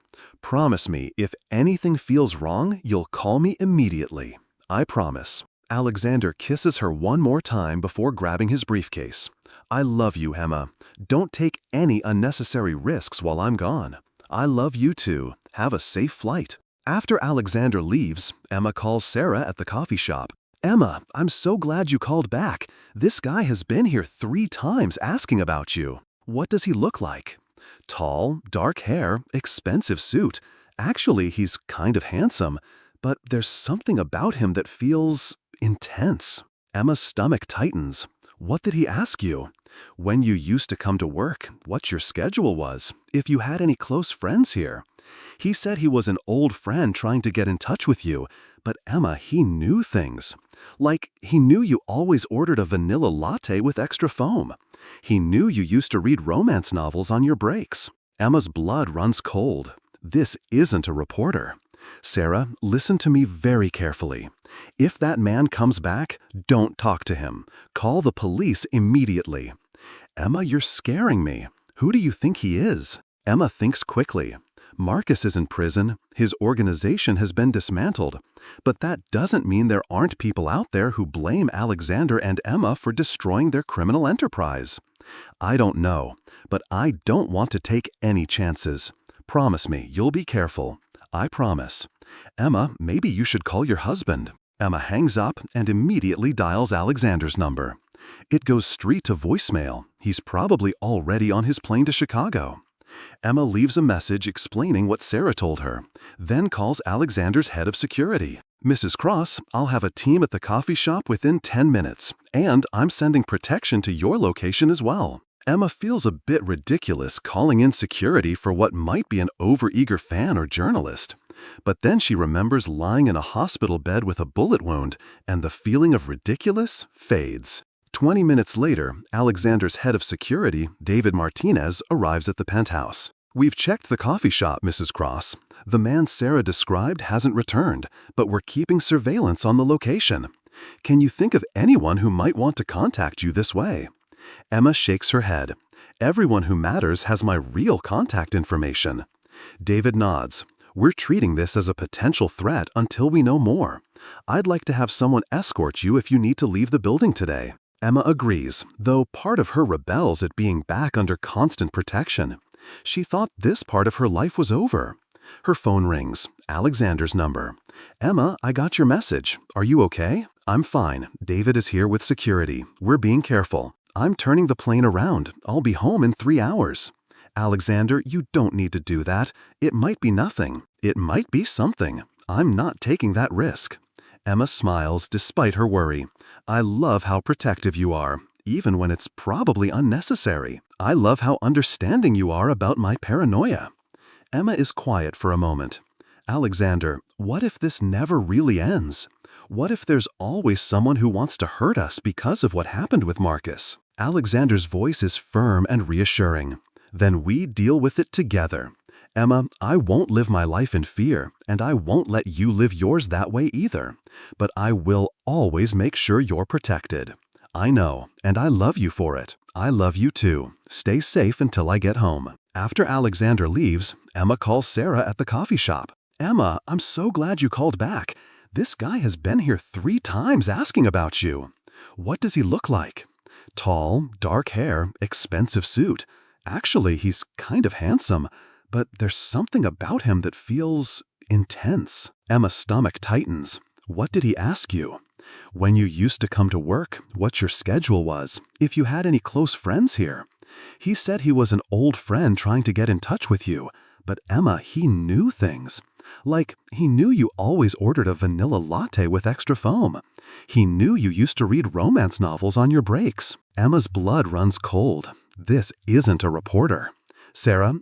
[SPEAKER 3] "Promise me, if anything feels wrong, you'll call me immediately." "I promise." Alexander kisses her one more time before grabbing his briefcase. "I love you, Emma. Don't take any unnecessary risks while I'm gone." "I love you too. Have a safe flight." After Alexander leaves, Emma calls Sarah at the coffee shop. "Emma, I'm so glad you called back. This guy has been here 3 times asking about you." "What does he look like?" "Tall, dark hair, expensive suit. Actually, he's kind of handsome, but there's something about him that feels intense." Emma's stomach tightens. "What did he ask you? When you used to come to work, what your schedule was, if you had any close friends here?" "He said he was an old friend trying to get in touch with you, but Emma, he knew things. Like, he knew you always ordered a vanilla latte with extra foam. He knew you used to read romance novels on your breaks." Emma's blood runs cold. This isn't a reporter. "Sarah, listen to me very carefully. If that man comes back, don't talk to him. Call the police immediately." "Emma, you're scaring me. Who do you think he is?" Emma thinks quickly. "Marcus is in prison. His organization has been dismantled. But that doesn't mean there aren't people out there who blame Alexander and Emma for destroying their criminal enterprise. I don't know, but I don't want to take any chances. Promise me you'll be careful. I promise. Emma, maybe you should call your husband." Emma hangs up and immediately dials Alexander's number. It goes straight to voicemail. He's probably already on his plane to Chicago.
[SPEAKER 2] Emma leaves a message explaining what Sarah told her, then calls Alexander's head of security. Mrs. Cross, I'll have a team at the coffee shop within 10 minutes, and I'm sending protection to your location as well. Emma feels a bit ridiculous calling in security for what might be an overeager fan or journalist. But then she remembers lying in a hospital bed with a bullet wound, and the feeling of ridiculous fades. 20 minutes later, Alexander's head of security, David Martinez, arrives at the penthouse. We've checked the coffee shop, Mrs. Cross. The man Sarah described hasn't returned, but we're keeping surveillance on the location. Can you think of anyone who might want to contact you this way? Emma shakes her head. Everyone who matters has my real contact information. David nods. We're treating this as a potential threat until we know more. I'd like to have someone escort you if you need to leave the building today. Emma agrees, though part of her rebels at being back under constant protection. She thought this part of her life was over. Her phone rings. Alexander's number. Emma, I got your message. Are you okay? I'm fine. David is here with security. We're being careful. I'm turning the plane around. I'll be home in 3 hours. Alexander, you don't need to do that. It might be nothing. It might be something. I'm not taking that risk. Emma smiles despite her worry. I love how protective you are, even when it's probably unnecessary. I love how understanding you are about my paranoia. Emma is quiet for a moment. Alexander, what if this never really ends? What if there's always someone who wants to hurt us because of what happened with Marcus? Alexander's voice is firm and reassuring. Then we deal with it together. Emma, I won't live my life in fear, and I won't let you live yours that way either. But I will always make sure you're protected. I know, and I love you for it. I love you too. Stay safe until I get home. After Alexander leaves, Emma calls Sarah at the coffee shop. Emma, I'm so glad you called back. This guy has been here 3 times asking about you. What does he look like? Tall, dark hair, expensive suit. Actually, he's kind of handsome, but there's something about him that feels intense. Emma's stomach tightens. What did he ask you? When you used to come to work, what your schedule was, if you had any close friends here. He said he was an old friend trying to get in touch with you, but Emma, he knew things. Like, he knew you always ordered a vanilla latte with extra foam. He knew you used to read romance novels on your breaks. Emma's blood runs cold. This isn't a reporter. Sarah,